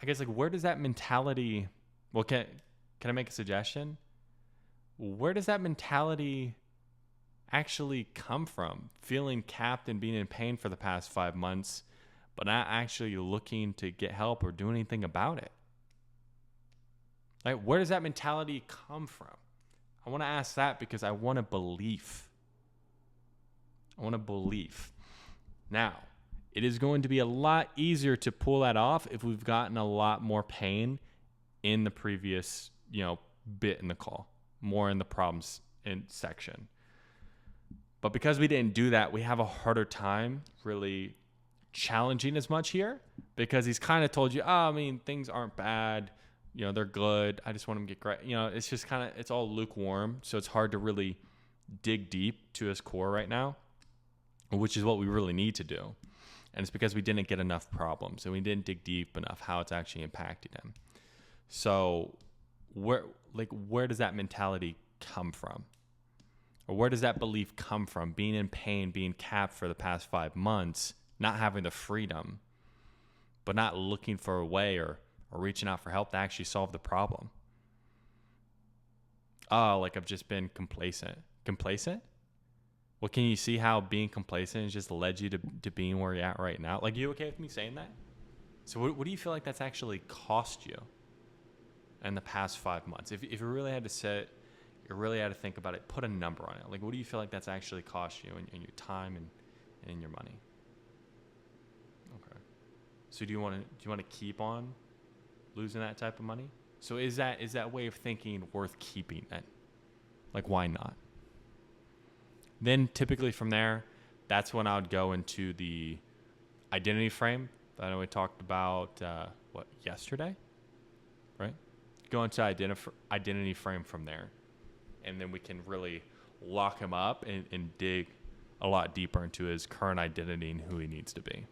Speaker 1: I guess, like, where does that mentality, well, can I make a suggestion? Where does that mentality actually come from? Feeling capped and being in pain for the past 5 months, but not actually looking to get help or do anything about it. Like, where does that mentality come from? I want to ask that because I want a belief. I want a belief. Now, it is going to be a lot easier to pull that off if we've gotten a lot more pain in the previous, bit in the call, more in the problems in section. But because we didn't do that, we have a harder time really challenging as much here, because he's kind of told you, things aren't bad. They're good. I just want them to get great. It's just it's all lukewarm. So it's hard to really dig deep to his core right now, which is what we really need to do. And it's because we didn't get enough problems and we didn't dig deep enough how it's actually impacting him. So where does that mentality come from? Or where does that belief come from? Being in pain, being capped for the past 5 months, not having the freedom, but not looking for a way or reaching out for help to actually solve the problem. Oh, like I've just been complacent. Complacent? Well, can you see how being complacent has just led you to being where you're at right now? Like, you okay with me saying that? So what do you feel like that's actually cost you in the past 5 months? If you really had to sit, you really had to think about it, put a number on it. Like, what do you feel like that's actually cost you in your time and in your money? Okay. So do you want to keep on losing that type of money? So is that way of thinking worth keeping then? Like, why not? Then typically from there, that's when I would go into the identity frame that I know we talked about yesterday, right? Go into identity frame from there, and then we can really lock him up and dig a lot deeper into his current identity and who he needs to be.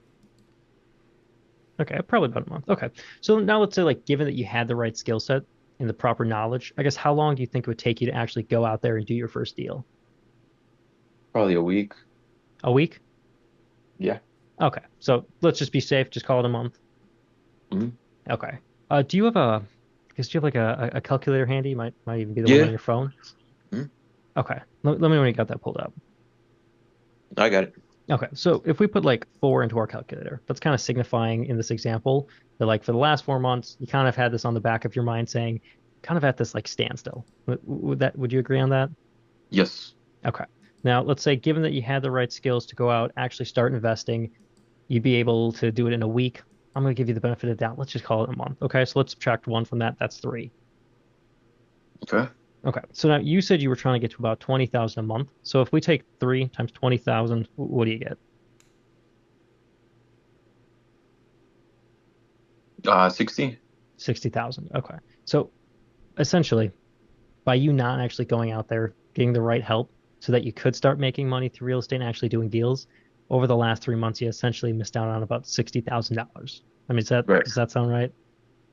Speaker 2: Okay, probably about a month. Okay. So now let's say like given that you had the right skill set and the proper knowledge, I guess how long do you think it would take you to actually go out there and do your first deal?
Speaker 3: Probably a week.
Speaker 2: A week?
Speaker 3: Yeah.
Speaker 2: Okay. So let's just be safe, just call it a month.
Speaker 3: Hmm.
Speaker 2: Okay. Do you have do you have like a calculator handy? Might even be the one on
Speaker 3: Yeah.
Speaker 2: your phone.
Speaker 3: Hmm.
Speaker 2: Okay. Let me know when you got that pulled up.
Speaker 3: I got it.
Speaker 2: Okay, so if we put like 4 into our calculator, that's kind of signifying in this example that like for the last 4 months, you kind of had this on the back of your mind saying, kind of at this like standstill. Would you agree on that?
Speaker 3: Yes.
Speaker 2: Okay. Now, let's say given that you had the right skills to go out, actually start investing, you'd be able to do it in a week. I'm going to give you the benefit of the doubt. Let's just call it a month. Okay, so let's subtract 1 from that. That's 3.
Speaker 3: Okay.
Speaker 2: Okay, so now you said you were trying to get to about 20,000 a month. So if we take 3 times 20,000, what do you get?
Speaker 3: 60.
Speaker 2: 60,000. Okay. So essentially, by you not actually going out there, getting the right help so that you could start making money through real estate and actually doing deals, over the last 3 months, you essentially missed out on about $60,000. I mean,
Speaker 3: Right.
Speaker 2: does that sound right?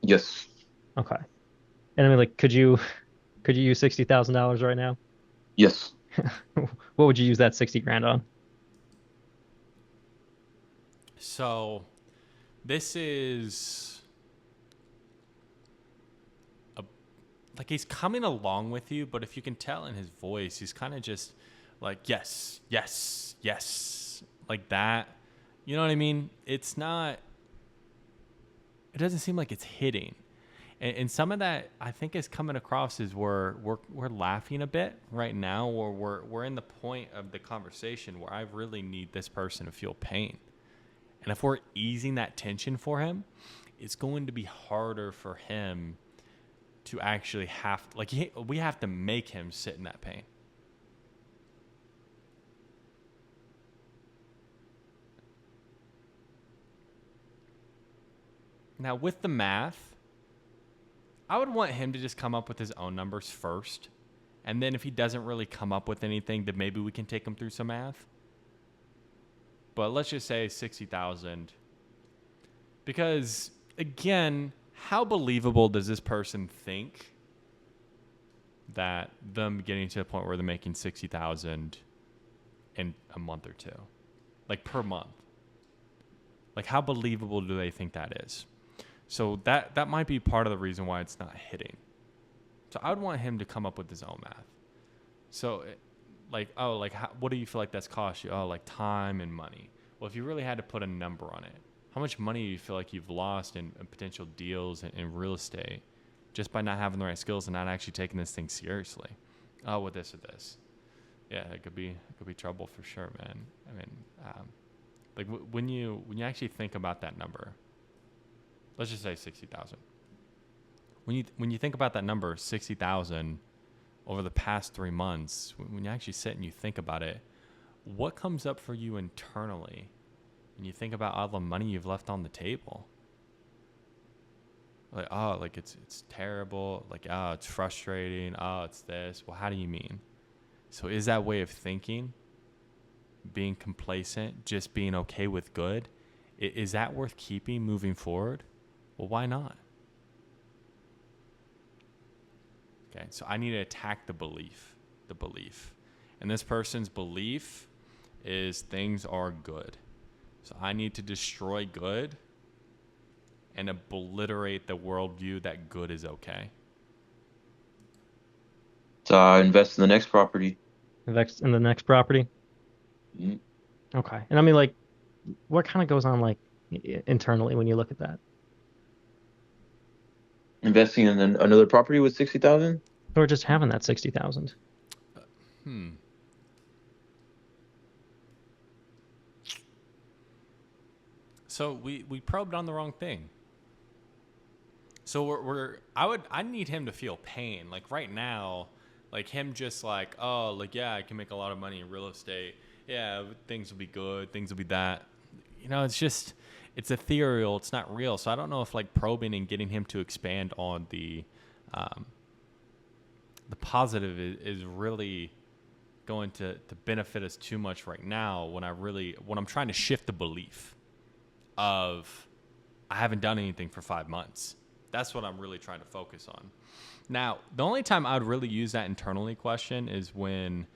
Speaker 3: Yes.
Speaker 2: Okay. And I mean, like, could you use $60,000 right now?
Speaker 3: Yes.
Speaker 2: What would you use that 60 grand on?
Speaker 1: So this is a, like he's coming along with you, but if you can tell in his voice, he's kind of just like, yes, yes, yes, like that. You know what I mean? It's not, it doesn't seem like it's hitting. And some of that I think is coming across is we're laughing a bit right now, or we're in the point of the conversation where I really need this person to feel pain. And if we're easing that tension for him, it's going to be harder for him to actually we have to make him sit in that pain. Now, with the math, I would want him to just come up with his own numbers first. And then if he doesn't really come up with anything, then maybe we can take him through some math. But let's just say 60,000. Because, again, how believable does this person think that them getting to a point where they're making 60,000 in a month or two? Like, per month. Like, how believable do they think that is? So that might be part of the reason why it's not hitting. So I would want him to come up with his own math. So, what do you feel like that's cost you? Oh, like time and money. Well, if you really had to put a number on it, how much money do you feel like you've lost in potential deals in real estate just by not having the right skills and not actually taking this thing seriously? Oh, with this or this. Yeah, it could be trouble for sure, man. I mean, when you actually think about that number, let's just say 60,000. When you think about that number, 60,000, over the past 3 months, when you actually sit and you think about it, what comes up for you internally when you think about all the money you've left on the table? Like, oh, like it's terrible. Like, oh, it's frustrating. Oh, it's this. Well, how do you mean? So is that way of thinking, being complacent, just being okay with good, is that worth keeping moving forward? Well, why not? Okay, so I need to attack the belief. And this person's belief is things are good. So I need to destroy good and obliterate the worldview that good is okay.
Speaker 3: So invest in the next property.
Speaker 2: Invest in the next property?
Speaker 3: Mm-hmm.
Speaker 2: Okay. And I mean, like, what kind of goes on, like, internally when you look at that?
Speaker 3: Investing in another property with 60,000.
Speaker 2: Or just having that 60,000?
Speaker 1: So we probed on the wrong thing. So I need him to feel pain. Like right now, like him just like, oh, like, yeah, I can make a lot of money in real estate. Yeah, things will be good. Things will be that. You know, it's ethereal. It's not real. So I don't know if like probing and getting him to expand on the positive is really going to benefit us too much right now when I'm trying to shift the belief of I haven't done anything for 5 months. That's what I'm really trying to focus on. Now, the only time I would really use that internally question is when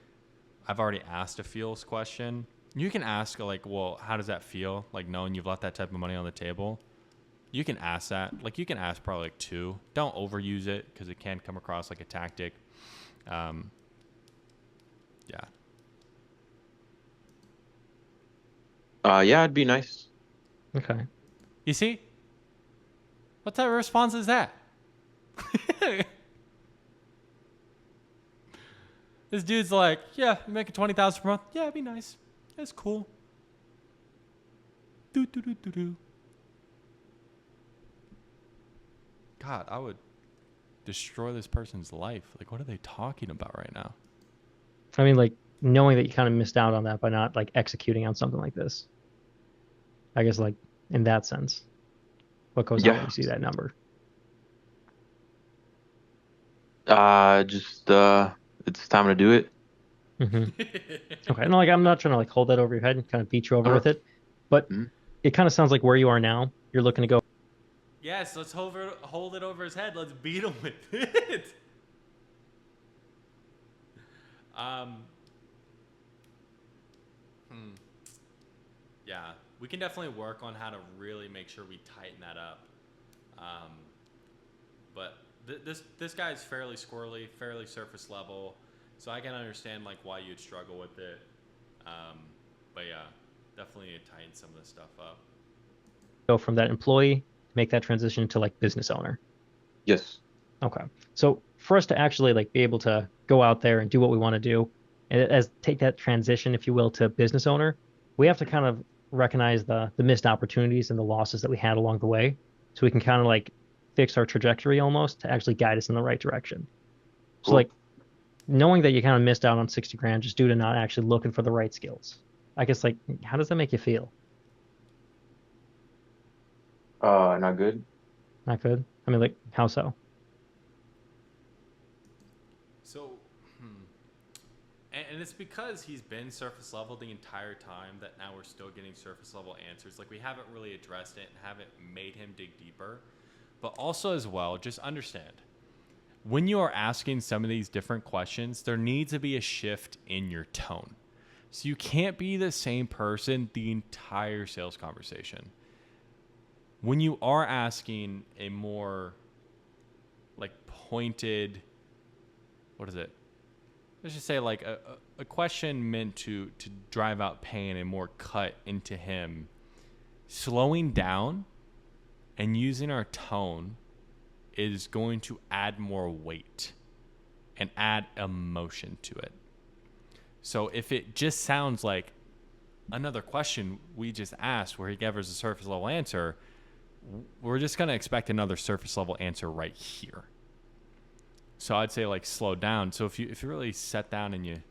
Speaker 1: I've already asked a feels question. You can ask like, well, how does that feel? Like knowing you've left that type of money on the table. You can ask that. Like you can ask probably like 2. Don't overuse it because it can come across like a tactic. Yeah.
Speaker 3: Yeah, it'd be nice.
Speaker 2: Okay.
Speaker 1: You see? What type of response is that? This dude's like, yeah, you're making 20,000 per month. Yeah, it'd be nice. That's cool. Do. God, I would destroy this person's life. Like, what are they talking about right now?
Speaker 2: I mean, like, knowing that you kind of missed out on that by not, like, executing on something like this. I guess, like, in that sense. What goes on when you see that number?
Speaker 3: Just it's time to do it.
Speaker 2: Hmm. Okay. No, like I'm not trying to like hold that over your head and kind of beat you over
Speaker 3: Uh,
Speaker 2: with it, but
Speaker 3: mhm.
Speaker 2: it kind of sounds like where you are now, you're looking to go
Speaker 1: Yes, let's hold it over his head. Let's beat him with it. Um, yeah, we can definitely work on how to really make sure we tighten that up. Um, but this guy is fairly squirrely, fairly surface level, so I can understand like why you'd struggle with it. Um, but yeah, definitely need to tighten some of this stuff up.
Speaker 2: from that employee, make that transition to like business owner.
Speaker 3: Yes.
Speaker 2: Okay. So for us to actually like be able to go out there and do what we want to do, and as take that transition, if you will, to business owner, we have to kind of recognize the missed opportunities and the losses that we had along the way, so we can kind of like fix our trajectory almost to actually guide us in the right direction. So
Speaker 3: Cool.
Speaker 2: like knowing that you kind of missed out on 60 grand just due to not actually looking for the right skills. I guess like how does that make you feel?
Speaker 3: Not good.
Speaker 2: Not good. I mean, like how so?
Speaker 1: So, and it's because he's been surface level the entire time that now we're still getting surface level answers. Like we haven't really addressed it and haven't made him dig deeper. But also as well, just understand when you are asking some of these different questions, there needs to be a shift in your tone. So you can't be the same person the entire sales conversation. When you are asking a more like pointed, what is it? Let's just say like a question meant to drive out pain and more cut into him, slowing down and using our tone is going to add more weight and add emotion to it. So if it just sounds like another question we just asked where he gave us a surface level answer, we're just going to expect another surface level answer right here. So I'd say like slow down. So if you really set down and you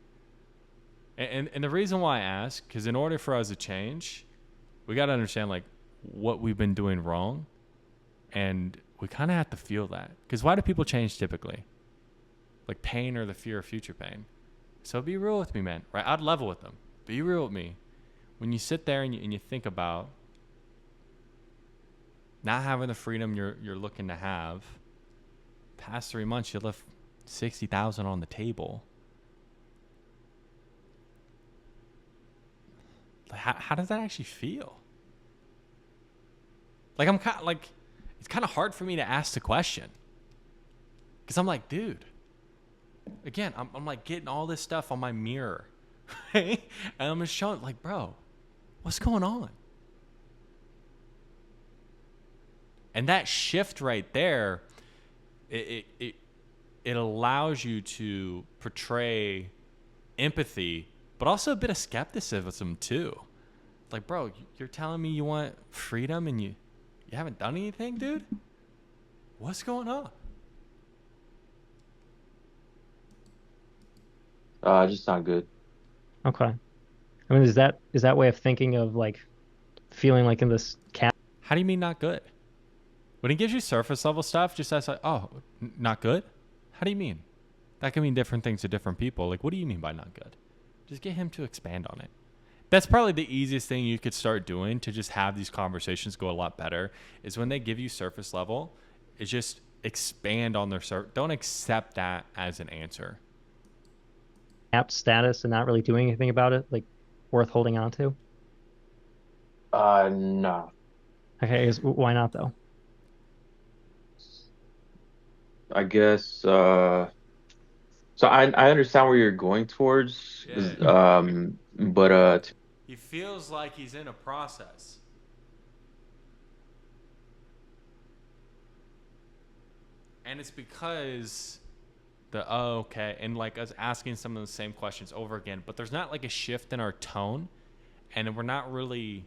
Speaker 1: and the reason why I ask, because in order for us to change, we got to understand like what we've been doing wrong, and we kind of have to feel that. Because why do people change typically? Like pain or the fear of future pain. So be real with me, man. Right? I'd level with them. Be real with me. When you sit there and you think about not having the freedom you're looking to have, past 3 months you left 60,000 on the table. How does that actually feel? Like I'm kind of like it's kind of hard for me to ask the question because I'm like, dude. Again, I'm like getting all this stuff on my mirror, right? And I'm just showing like, bro, what's going on? And that shift right there, it allows you to portray empathy, but also a bit of skepticism too. Like, bro, you're telling me you want freedom and you haven't done anything, dude? What's going on?
Speaker 3: Just not good.
Speaker 2: Okay. I mean, is that way of thinking of like feeling like in this cat?
Speaker 1: How do you mean not good? When he gives you surface level stuff, just ask like, oh, not good? How do you mean? That can mean different things to different people. Like, what do you mean by not good? Just get him to expand on it. That's probably the easiest thing you could start doing to just have these conversations go a lot better is when they give you surface level, is just expand on their don't accept that as an answer.
Speaker 2: Apt status and not really doing anything about it, like worth holding on to?
Speaker 3: No.
Speaker 2: Okay, why not though?
Speaker 3: I guess. So I understand where you're going towards,
Speaker 1: Yeah.
Speaker 3: but
Speaker 1: He feels like he's in a process. And it's because okay, and like us asking some of the same questions over again, but there's not like a shift in our tone, and we're not really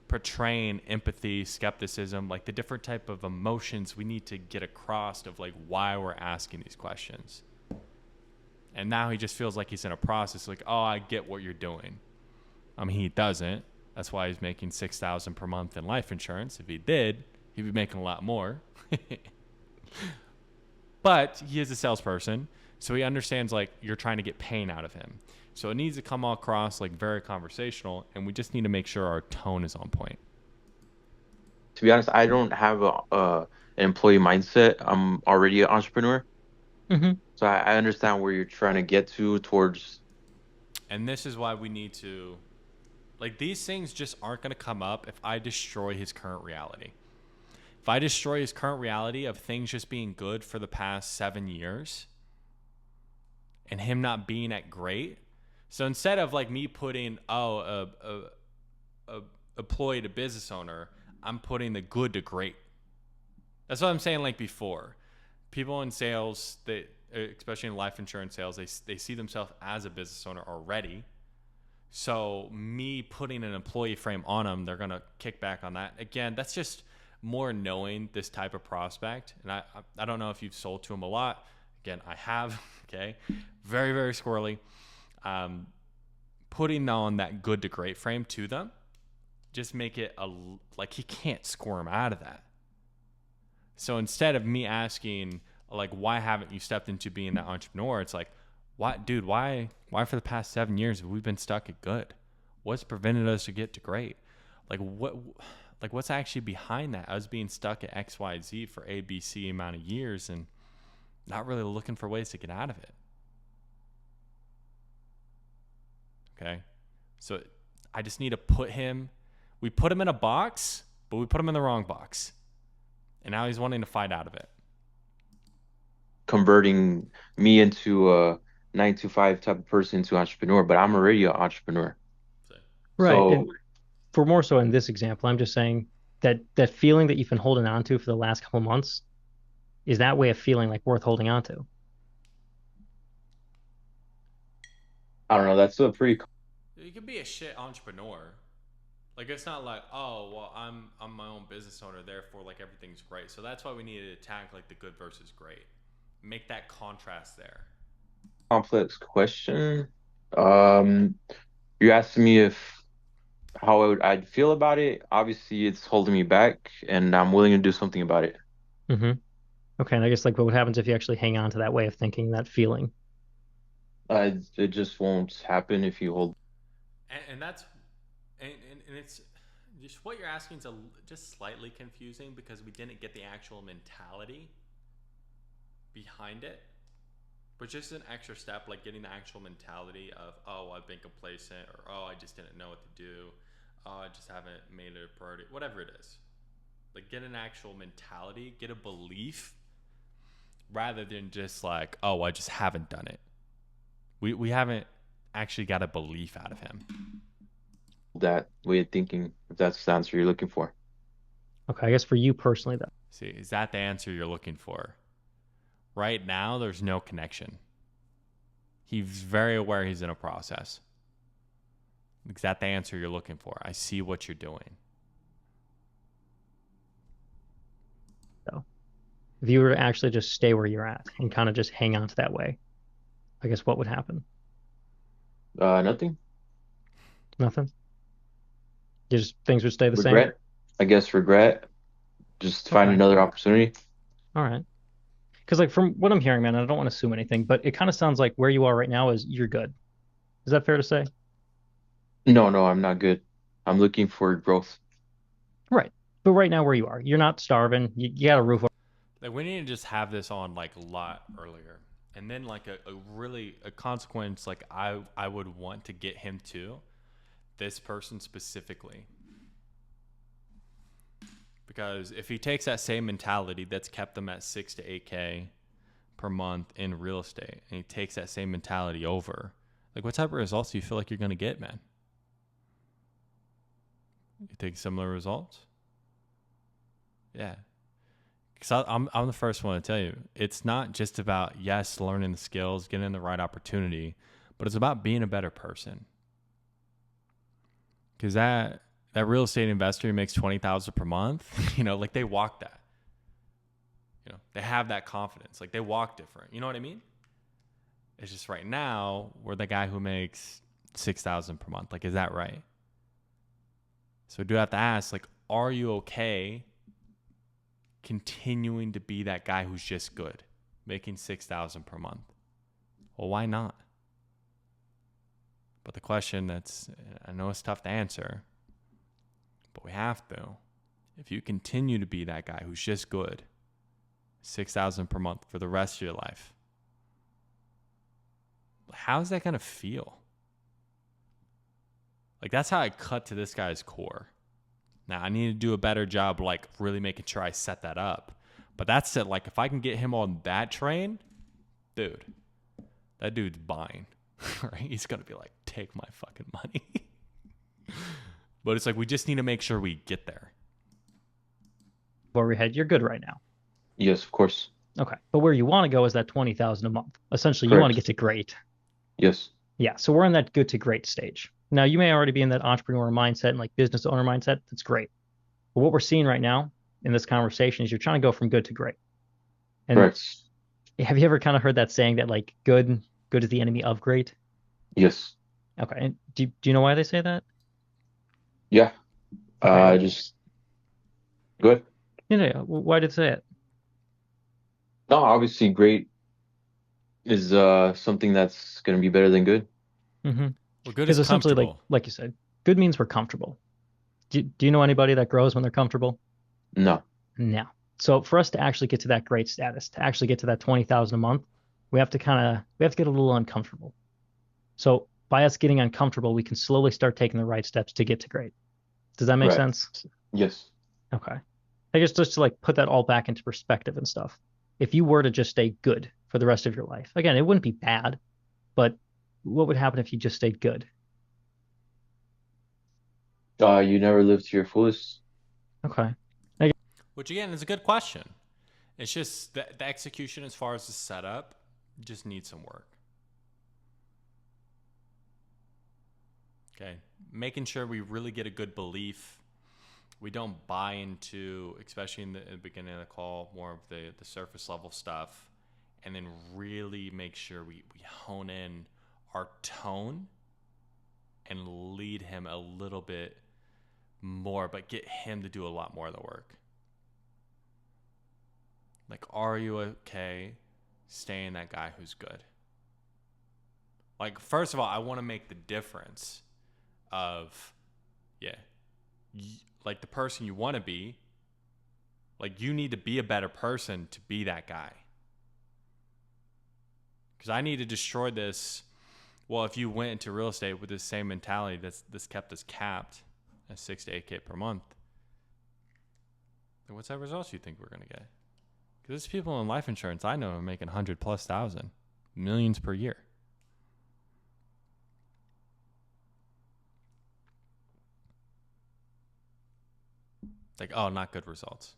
Speaker 1: portraying empathy, skepticism, like the different type of emotions we need to get across of like why we're asking these questions. And now he just feels like he's in a process like, oh, I get what you're doing. I mean, he doesn't. That's why he's making $6,000 per month in life insurance. If he did, he'd be making a lot more. But he is a salesperson, So he understands like you're trying to get pain out of him. So it needs to come across like very conversational, and we just need to make sure our tone is on point.
Speaker 3: To be honest, I don't have an employee mindset. I'm already an entrepreneur,
Speaker 2: Mm-hmm.
Speaker 3: so I understand where you're trying to get to towards.
Speaker 1: And this is why we need to, like, these things just aren't going to come up if I destroy his current reality. If I destroy his current reality of things just being good for the past 7 years and him not being at great. So instead of like me putting, a employee to business owner, I'm putting the good to great. That's what I'm saying. Like before, people in sales, they, especially in life insurance sales, they see themselves as a business owner already. So me putting an employee frame on them, they're going to kick back on that. Again, that's just more knowing this type of prospect. And I don't know if you've sold to them a lot. Again, I have. Okay. Very, very squirrely. Putting on that good to great frame to them, just make it like he can't squirm out of that. So instead of me asking, like, why haven't you stepped into being that entrepreneur? It's like, why, dude, why for the past 7 years have we been stuck at good? What's prevented us to get to great? What's actually behind that? Us being stuck at X, Y, Z for A, B, C amount of years and not really looking for ways to get out of it. Okay. So I just need to we put him in a box, but we put him in the wrong box. And now he's wanting to fight out of it.
Speaker 3: Converting me into a 9 to 5 type of person to entrepreneur, but I'm already an entrepreneur.
Speaker 2: Right.
Speaker 3: So
Speaker 2: And for more so in this example, I'm just saying that feeling that you've been holding on to for the last couple of months, is that way of feeling like worth holding on to?
Speaker 3: I don't know. That's a pretty.
Speaker 1: You could be a shit entrepreneur. Like it's not like, oh well, I'm my own business owner, therefore like everything's great. So that's why we need to attack like the good versus great. Make that contrast there.
Speaker 3: Complex question. You're asking me if how I'd feel about it. Obviously, it's holding me back, and I'm willing to do something about it.
Speaker 2: Mm-hmm. Okay. And I guess like what happens if you actually hang on to that way of thinking, that feeling?
Speaker 3: It just won't happen if you hold.
Speaker 1: And that's and it's just what you're asking is just slightly confusing because we didn't get the actual mentality behind it. But just an extra step, like getting the actual mentality of, oh, I've been complacent, or oh, I just didn't know what to do, oh, I just haven't made it a priority, whatever it is. Like get an actual mentality, get a belief, rather than just like, oh, I just haven't done it. We haven't actually got a belief out of him.
Speaker 3: That way of thinking, if that's the answer you're looking for.
Speaker 2: Okay. I guess for you personally, though.
Speaker 1: See, is that the answer you're looking for? Right now, there's no connection. He's very aware he's in a process. Is that the answer you're looking for? I see what you're doing.
Speaker 2: So if you were to actually just stay where you're at and kind of just hang on to that way, I guess what would happen?
Speaker 3: Nothing.
Speaker 2: Nothing. Just things would stay the same.
Speaker 3: Regret. I guess regret. Just find
Speaker 2: Okay.
Speaker 3: another opportunity.
Speaker 2: All right. Because like from what I'm hearing, man, I don't want to assume anything, but it kind of sounds like where you are right now is you're good. Is that fair to say?
Speaker 3: No, no, I'm not good. I'm looking for growth.
Speaker 2: Right. But right now where you are, you're not starving. You got a roof over.
Speaker 1: Like we need to just have this on like a lot earlier. And then like a consequence like I would want to get him to this person specifically. Because if he takes that same mentality that's kept them at 6 to 8K per month in real estate, and he takes that same mentality over, like what type of results do you feel like you're going to get, man? You think similar results? Yeah. Because I'm the first one to tell you, it's not just about, yes, learning the skills, getting the right opportunity, but it's about being a better person. Because that real estate investor who makes $20,000 per month, like they walk that. They have that confidence. Like they walk different. You know what I mean? It's just right now we're the guy who makes $6,000 per month. Like, is that right? So do I have to ask, like, are you okay continuing to be that guy who's just good, making $6,000 per month? Well, why not? But the question I know it's tough to answer, but we have to. If you continue to be that guy who's just good, $6,000 per month for the rest of your life, how's that going to feel? Like, that's how I cut to this guy's core. Now, I need to do a better job, like, really making sure I set that up. But that's it. Like, if I can get him on that train, dude, that dude's buying. Right? He's going to be like, take my fucking money. But it's like, we just need to make sure we get there.
Speaker 2: Where we head, you're good right now.
Speaker 3: Yes, of course.
Speaker 2: Okay. But where you want to go is that 20,000 a month. Essentially, you want to get to great.
Speaker 3: Yes.
Speaker 2: Yeah. So we're in that good to great stage. Now, you may already be in that entrepreneur mindset and like business owner mindset. That's great. But what we're seeing right now in this conversation is you're trying to go from good to great. And
Speaker 3: Correct.
Speaker 2: have you ever kind of heard that saying that like good is the enemy of great?
Speaker 3: Yes.
Speaker 2: Okay. And do you know why they say that?
Speaker 3: Yeah.
Speaker 2: Okay.
Speaker 3: Just good.
Speaker 2: Why did it say it?
Speaker 3: No, obviously great is something that's going to be better than good.
Speaker 2: Mm-hmm.
Speaker 1: Well, good
Speaker 2: Because
Speaker 1: is
Speaker 2: essentially,
Speaker 1: comfortable.
Speaker 2: like you said, good means we're comfortable. Do you know anybody that grows when they're comfortable?
Speaker 3: No.
Speaker 2: No. So for us to actually get to that great status, to actually get to that 20,000 a month, we have to get a little uncomfortable. So by us getting uncomfortable, we can slowly start taking the right steps to get to great. Does that make
Speaker 3: Right.
Speaker 2: sense?
Speaker 3: Yes.
Speaker 2: Okay. I guess just to like put that all back into perspective and stuff. If you were to just stay good for the rest of your life, again, it wouldn't be bad, but what would happen if you just stayed good?
Speaker 3: You never live to your fullest.
Speaker 2: Okay.
Speaker 1: Which, again, is a good question. It's just the execution as far as the setup just needs some work. Okay. Making sure we really get a good belief. We don't buy into, especially in the beginning of the call, more of the surface level stuff. And then really make sure we hone in our tone and lead him a little bit more, but get him to do a lot more of the work. Like, are you okay staying that guy who's good? Like, first of all, I want to make the difference of, like the person you want to be, like you need to be a better person to be that guy. Because I need to destroy this. Well, if you went into real estate with the same mentality that's kept us capped at 6 to 8K per month, then what's that results you think we're going to get? Because there's people in life insurance I know are making 100,000+ millions per year. Like, oh, not good results.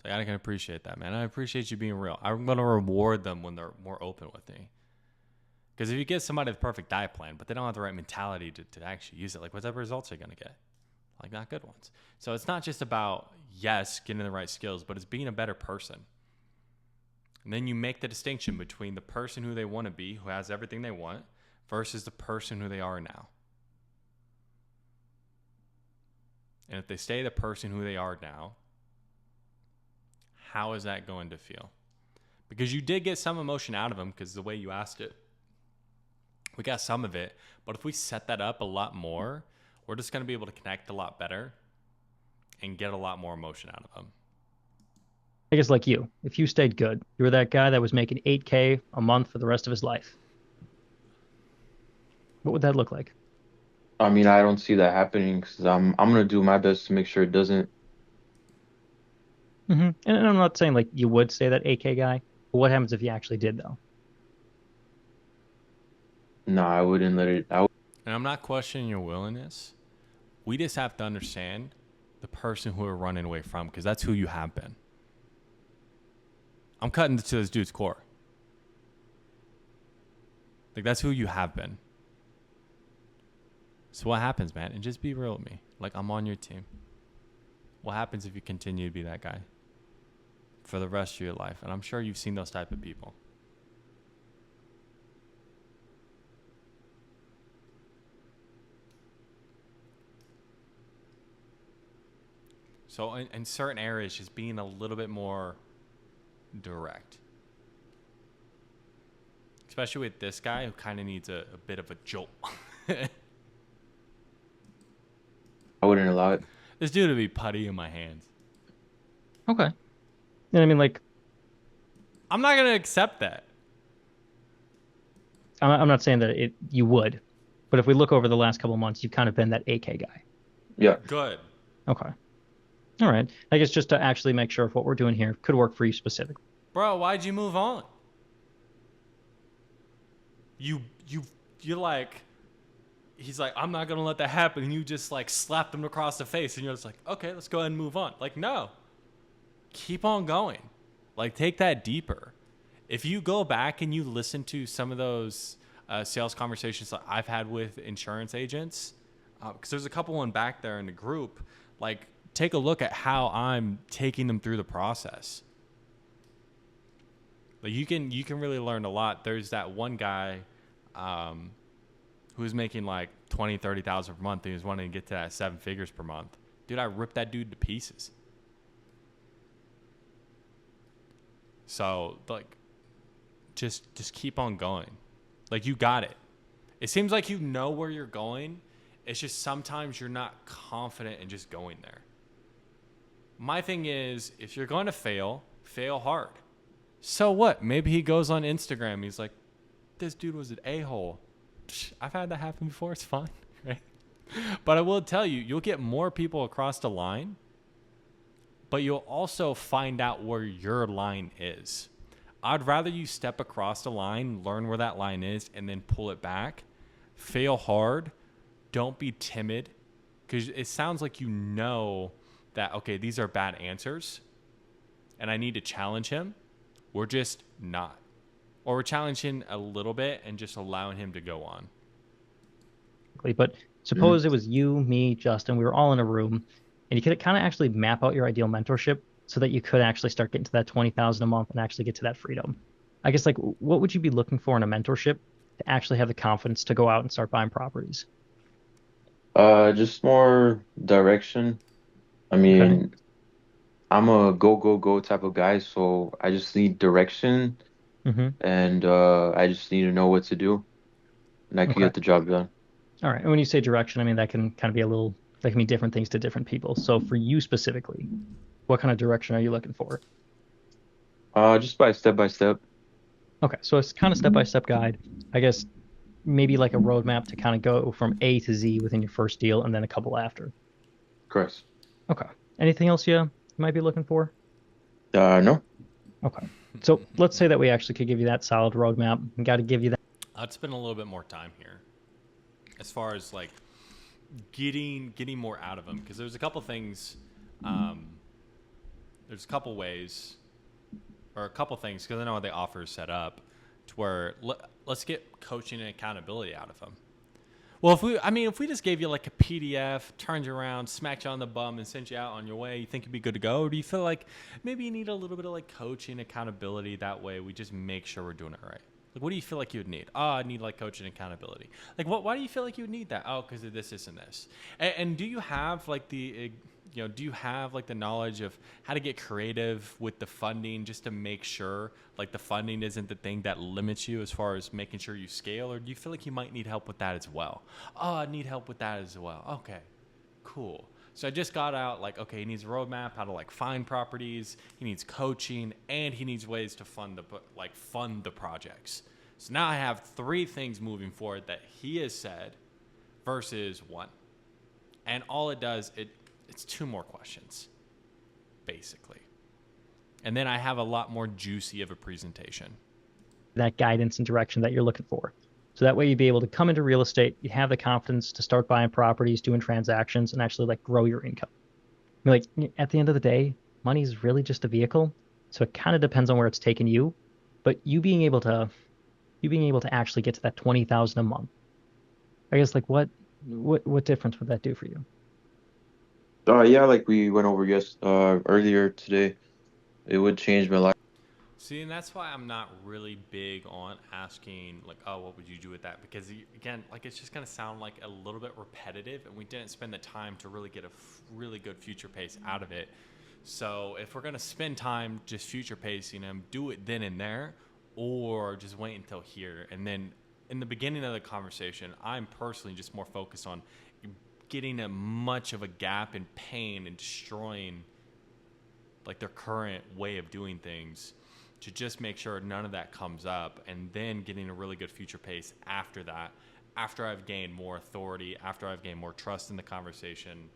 Speaker 1: Like, I can appreciate that, man. I appreciate you being real. I'm going to reward them when they're more open with me. Because if you get somebody the perfect diet plan, but they don't have the right mentality to actually use it, like, what type of results are you going to get? Like, not good ones. So it's not just about, yes, getting the right skills, but it's being a better person. And then you make the distinction between the person who they want to be, who has everything they want, versus the person who they are now. And if they stay the person who they are now, how is that going to feel? Because you did get some emotion out of them because the way you asked it, we got some of it. But if we set that up a lot more, we're just going to be able to connect a lot better and get a lot more emotion out of them.
Speaker 2: I guess like you, if you stayed good, you were that guy that was making 8K a month for the rest of his life. What would that look like?
Speaker 3: I mean, I don't see that happening because I'm gonna do my best to make sure it doesn't.
Speaker 2: Mm-hmm. And I'm not saying like you would say that 8K guy, but what happens if you actually did though?
Speaker 3: No, I wouldn't let it.
Speaker 1: And I'm not questioning your willingness. We just have to understand the person who we're running away from, because that's who you have been. I'm cutting to this dude's core. Like, that's who you have been. So what happens, man? And just be real with me. Like, I'm on your team. What happens if you continue to be that guy for the rest of your life? And I'm sure you've seen those type of people. So in certain areas, just being a little bit more direct. especially with this guy who kind of needs a bit of a jolt.
Speaker 3: I wouldn't allow it.
Speaker 1: This dude would be putty in my hands.
Speaker 2: Okay. And I mean, like,
Speaker 1: I'm not gonna accept that.
Speaker 2: I'm not saying that you would, but if we look over the last couple of months, you've kind of been that AK guy.
Speaker 3: Yeah.
Speaker 1: Good.
Speaker 2: Okay. All right. I guess just to actually make sure if what we're doing here could work for you specifically.
Speaker 1: Bro, why'd you move on? You're like, he's like, I'm not gonna let that happen, and you just like slapped him across the face, and you're just like, okay, let's go ahead and move on. Like, no, keep on going. Like, take that deeper. If you go back and you listen to some of those sales conversations that I've had with insurance agents, because there's a couple in back there in the group, like, take a look at how I'm taking them through the process. Like, you can really learn a lot. There's that one guy who was making like 20, 30,000 per month. And he was wanting to get to that 7 figures per month. Dude, I ripped that dude to pieces. So, like, just keep on going. Like, you got it. It seems like you know where you're going. It's just sometimes you're not confident in just going there. My thing is, if you're going to fail hard. So what? Maybe he goes on Instagram. He's like, this dude was an a-hole. I've had that happen before. It's fine, right? But I will tell you, you'll get more people across the line, but you'll also find out where your line is. I'd rather you step across the line, learn where that line is, and then pull it back. Fail hard. Don't be timid, because it sounds like you know that, okay, these are bad answers, and I need to challenge him. We're just not. Or we're challenging a little bit and just allowing him to go on.
Speaker 2: But suppose it was you, me, Justin, we were all in a room, and you could kind of actually map out your ideal mentorship so that you could actually start getting to that 20,000 a month and actually get to that freedom. I guess, like, what would you be looking for in a mentorship to actually have the confidence to go out and start buying properties?
Speaker 3: Just more direction. I mean, I'm a go type of guy, so I just need direction,
Speaker 2: Mm-hmm.
Speaker 3: and I just need to know what to do, and I can
Speaker 2: Okay.
Speaker 3: get the job done.
Speaker 2: All right. And when you say direction, I mean, that can kind of be that can mean different things to different people. So for you specifically, what kind of direction are you looking for?
Speaker 3: Just by step.
Speaker 2: Okay. So it's kind of step-by-step guide. I guess maybe like a roadmap to kind of go from A to Z within your first deal and then a couple after.
Speaker 3: Correct.
Speaker 2: Okay. Anything else you might be looking for?
Speaker 3: No.
Speaker 2: Okay. So let's say that we actually could give you that solid roadmap. We got to give you that.
Speaker 1: I'd spend a little bit more time here as far as like getting more out of them, because there's a couple things, there's a couple ways or a couple things, because I know how the offer is set up to where let's get coaching and accountability out of them. Well, if we just gave you like a PDF, turned you around, smacked you on the bum, and sent you out on your way, you think you'd be good to go? Or do you feel like maybe you need a little bit of like coaching, accountability? That way we just make sure we're doing it right. Like, what do you feel like you would need? Oh, I need like coaching and accountability. Like, why do you feel like you would need that? Oh, because of this, and this. And do you have like the knowledge of how to get creative with the funding, just to make sure like the funding isn't the thing that limits you as far as making sure you scale? Or do you feel like you might need help with that as well? Oh, I need help with that as well. Okay, cool. So I just got out like, okay, he needs a roadmap, how to like find properties, he needs coaching, and he needs ways to fund the projects. So now I have 3 things moving forward that he has said versus 1. And all it does, it's 2 more questions, basically. And then I have a lot more juicy of a presentation.
Speaker 2: That guidance and direction that you're looking for. So that way you'd be able to come into real estate, you have the confidence to start buying properties, doing transactions, and actually like grow your income. I mean, like at the end of the day, money is really just a vehicle. So it kind of depends on where it's taking you. But you being able to actually get to that 20,000 a month, I guess, like what difference would that do for you?
Speaker 3: Yeah, like we went over earlier today, it would change my life.
Speaker 1: See, and that's why I'm not really big on asking, like, oh, what would you do with that? Because, again, like, it's just going to sound like a little bit repetitive, and we didn't spend the time to really get a really good future pace out of it. So if we're going to spend time just future pacing them, do it then and there, or just wait until here. And then in the beginning of the conversation, I'm personally just more focused on getting a much of a gap in pain and destroying like their current way of doing things to just make sure none of that comes up, and then getting a really good future pace after that, after I've gained more authority, after I've gained more trust in the conversation.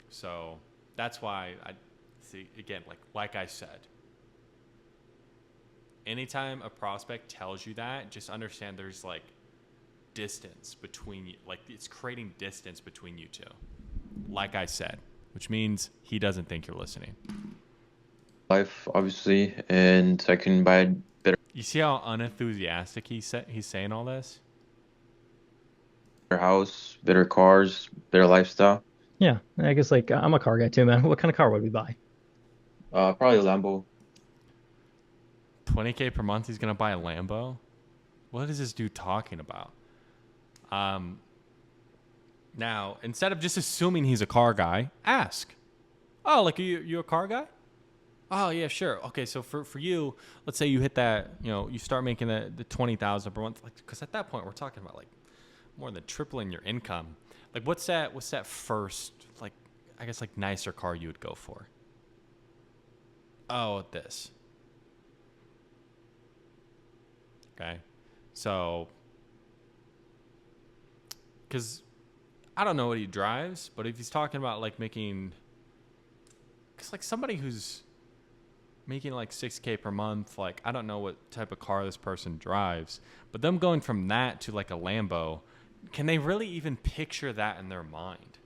Speaker 1: So that's why I see, again, like I said, anytime a prospect tells you that, just understand there's like distance between you, like it's creating distance between you two, like I said, which means he doesn't think you're listening.
Speaker 3: Life, obviously, and I can buy better
Speaker 1: You see how unenthusiastic he's saying all this?
Speaker 3: house, better cars, better lifestyle.
Speaker 2: Yeah, I guess like I'm a car guy too, man. What kind of car would we buy?
Speaker 3: Probably a Lambo.
Speaker 1: 20K per month, he's gonna buy a Lambo? What is this dude talking about? Now, instead of just assuming he's a car guy, ask. Oh, like you a car guy? Oh yeah, sure. Okay, so for you, let's say you hit that, you start making the 20,000 per month, like, because at that point we're talking about like more than tripling your income. Like what's that first, like, I guess like nicer car you would go for? Oh, this. Okay, so because I don't know what he drives, but if he's talking about like making, because like somebody who's making like 6K per month, like I don't know what type of car this person drives, but them going from that to like a Lambo, can they really even picture that in their mind?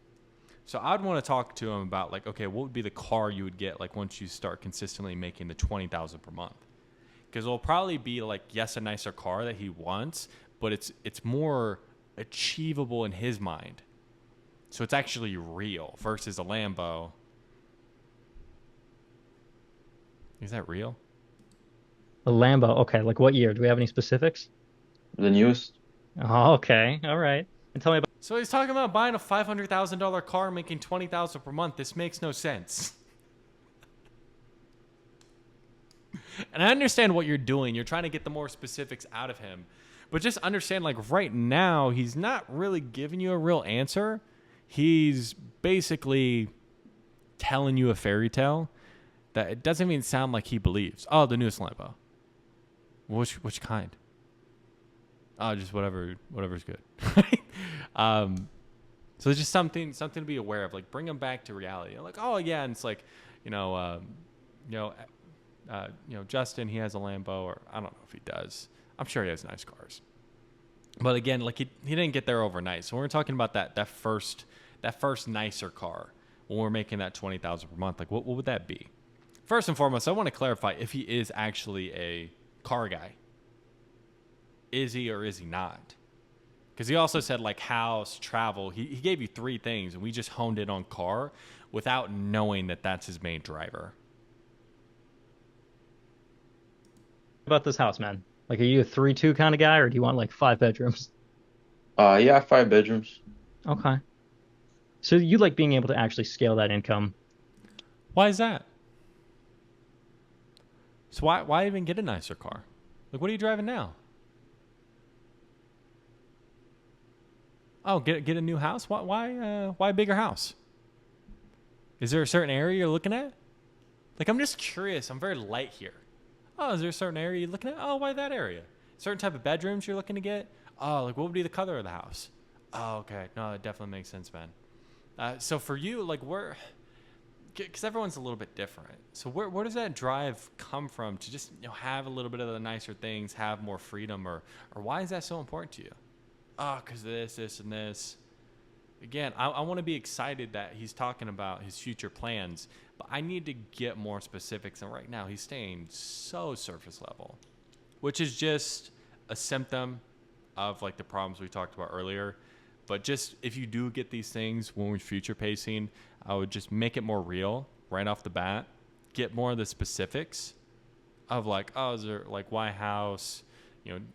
Speaker 1: So I'd want to talk to him about like, okay, what would be the car you would get like once you start consistently making the 20,000 per month? Because it'll probably be like, yes, a nicer car that he wants, but it's more achievable in his mind. So it's actually real versus a Lambo. Is that real?
Speaker 2: A Lambo. Okay, like what year? Do we have any specifics?
Speaker 3: The newest.
Speaker 2: Oh, okay. All right. And tell me about.
Speaker 1: So he's talking about buying a $500,000 car making $20,000 per month. This makes no sense. And I understand what you're doing. You're trying to get the more specifics out of him. But just understand, like, right now, he's not really giving you a real answer. He's basically telling you a fairy tale that it doesn't even sound like he believes. Oh, the newest Lambo. Which kind? Oh, just whatever's good. So it's just something to be aware of. Like, bring him back to reality. Like, oh yeah, and it's like, Justin, he has a Lambo, or I don't know if he does. I'm sure he has nice cars. But again, like he didn't get there overnight. So when we're talking about that first nicer car, when we're making that 20,000 per month, like what would that be? First and foremost, I want to clarify if he is actually a car guy. Is he or is he not? Because he also said like house, travel. He gave you 3 things, and we just honed in on car without knowing that that's his main driver.
Speaker 2: About this house, man? Like, are you a 3-2 kind of guy, or do you want like 5 bedrooms?
Speaker 3: Yeah, 5 bedrooms.
Speaker 2: Okay. So you like being able to actually scale that income.
Speaker 1: Why is that? So why even get a nicer car? Like, what are you driving now? Oh, get a new house? Why a bigger house? Is there a certain area you're looking at? Like, I'm just curious. I'm very light here. Oh, is there a certain area you're looking at? Oh, why that area? Certain type of bedrooms you're looking to get? Oh, like what would be the color of the house? Oh, okay. No, that definitely makes sense, man. So for you, like because everyone's a little bit different. So where does that drive come from to just have a little bit of the nicer things, have more freedom, or why is that so important to you? Oh, because this, and this. Again, I want to be excited that he's talking about his future plans, but I need to get more specifics. And right now, he's staying so surface level, which is just a symptom of like the problems we talked about earlier. But just if you do get these things when we're future pacing, I would just make it more real right off the bat. Get more of the specifics of like, oh, is there like why house?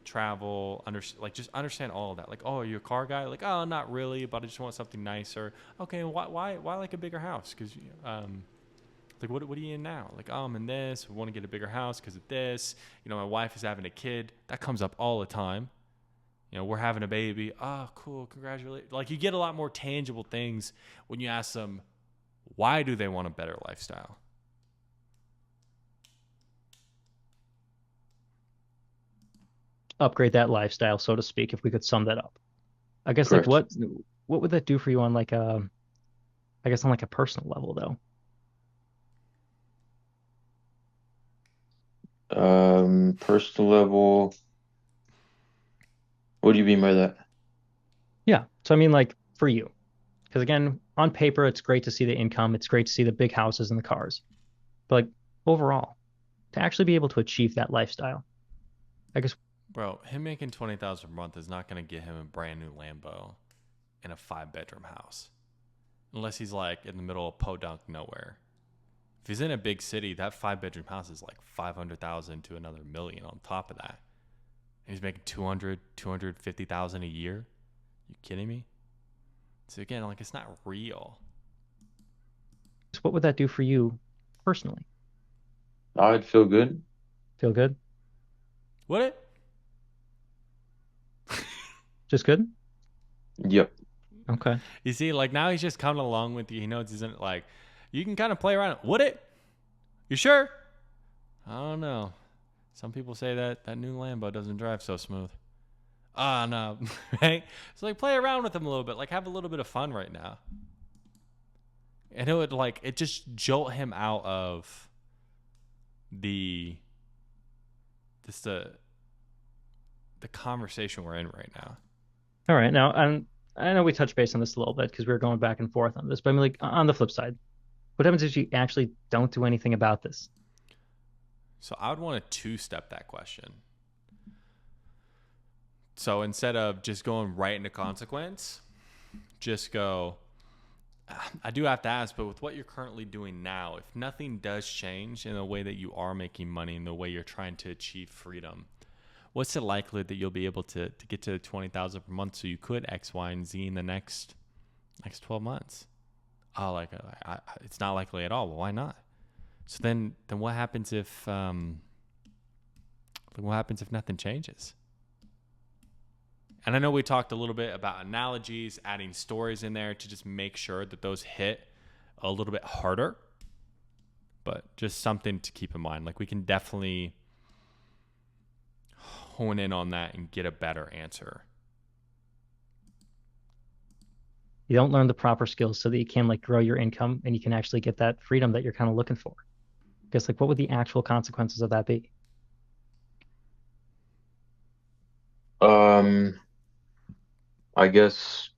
Speaker 1: Travel, just understand all of that. Like, oh, are you a car guy? Like, oh, not really, but I just want something nicer. Okay, why like a bigger house? Because Like, what are you in now? Like, oh, I'm in this. We want to get a bigger house because of this. You know, my wife is having a kid. That comes up all the time. You know, we're having a baby. Oh, cool. Congratulations. Like, you get a lot more tangible things when you ask them, why do they want a better lifestyle?
Speaker 2: Upgrade that lifestyle, so to speak, if we could sum that up. I guess like
Speaker 3: Correct.
Speaker 2: what would that do for you on like I guess on like a personal level though?
Speaker 3: Personal level. What do you mean by that?
Speaker 2: Yeah. So I mean like for you. Because again, on paper it's great to see the income, it's great to see the big houses and the cars. But like overall, to actually be able to achieve that lifestyle, I guess
Speaker 1: Bro, him making 20,000 a month is not going to get him a brand new Lambo in a 5-bedroom house. Unless he's like in the middle of podunk nowhere. If he's in a big city, that 5-bedroom house is like 500,000 to another million on top of that. And he's making 250,000 a year. You kidding me? So again, like, it's not real.
Speaker 2: what would that do for you personally?
Speaker 3: I'd feel good.
Speaker 2: Feel good?
Speaker 1: Would it?
Speaker 2: Just good?
Speaker 3: Yep.
Speaker 2: Okay.
Speaker 1: You see, like, now he's just coming along with you. He knows he's in, like, you can kind of play around. Would it? You sure? I don't know. Some people say that new Lambo doesn't drive so smooth. Ah, no. Right? So, like, play around with him a little bit. Like, have a little bit of fun right now. And it would, like, it just jolt him out of the conversation we're in right now.
Speaker 2: All right. Now, I know we touched base on this a little bit because we were going back and forth on this, but I mean, like on the flip side, what happens if you actually don't do anything about this?
Speaker 1: So I would want to two-step that question. So instead of just going right into consequence, just go, I do have to ask, but with what you're currently doing now, if nothing does change in the way that you are making money and the way you're trying to achieve freedom, what's the likelihood that you'll be able to get to 20,000 per month so you could X, Y, and Z in the next 12 months? Oh, it's not likely at all. Well, why not? So then what happens if nothing changes? And I know we talked a little bit about analogies, adding stories in there to just make sure that those hit a little bit harder, but just something to keep in mind. Like, we can definitely hone in on that and get a better answer.
Speaker 2: You don't learn the proper skills so that you can like grow your income and you can actually get that freedom that you're kind of looking for. Because like, what would the actual consequences of that be?
Speaker 3: Um, I guess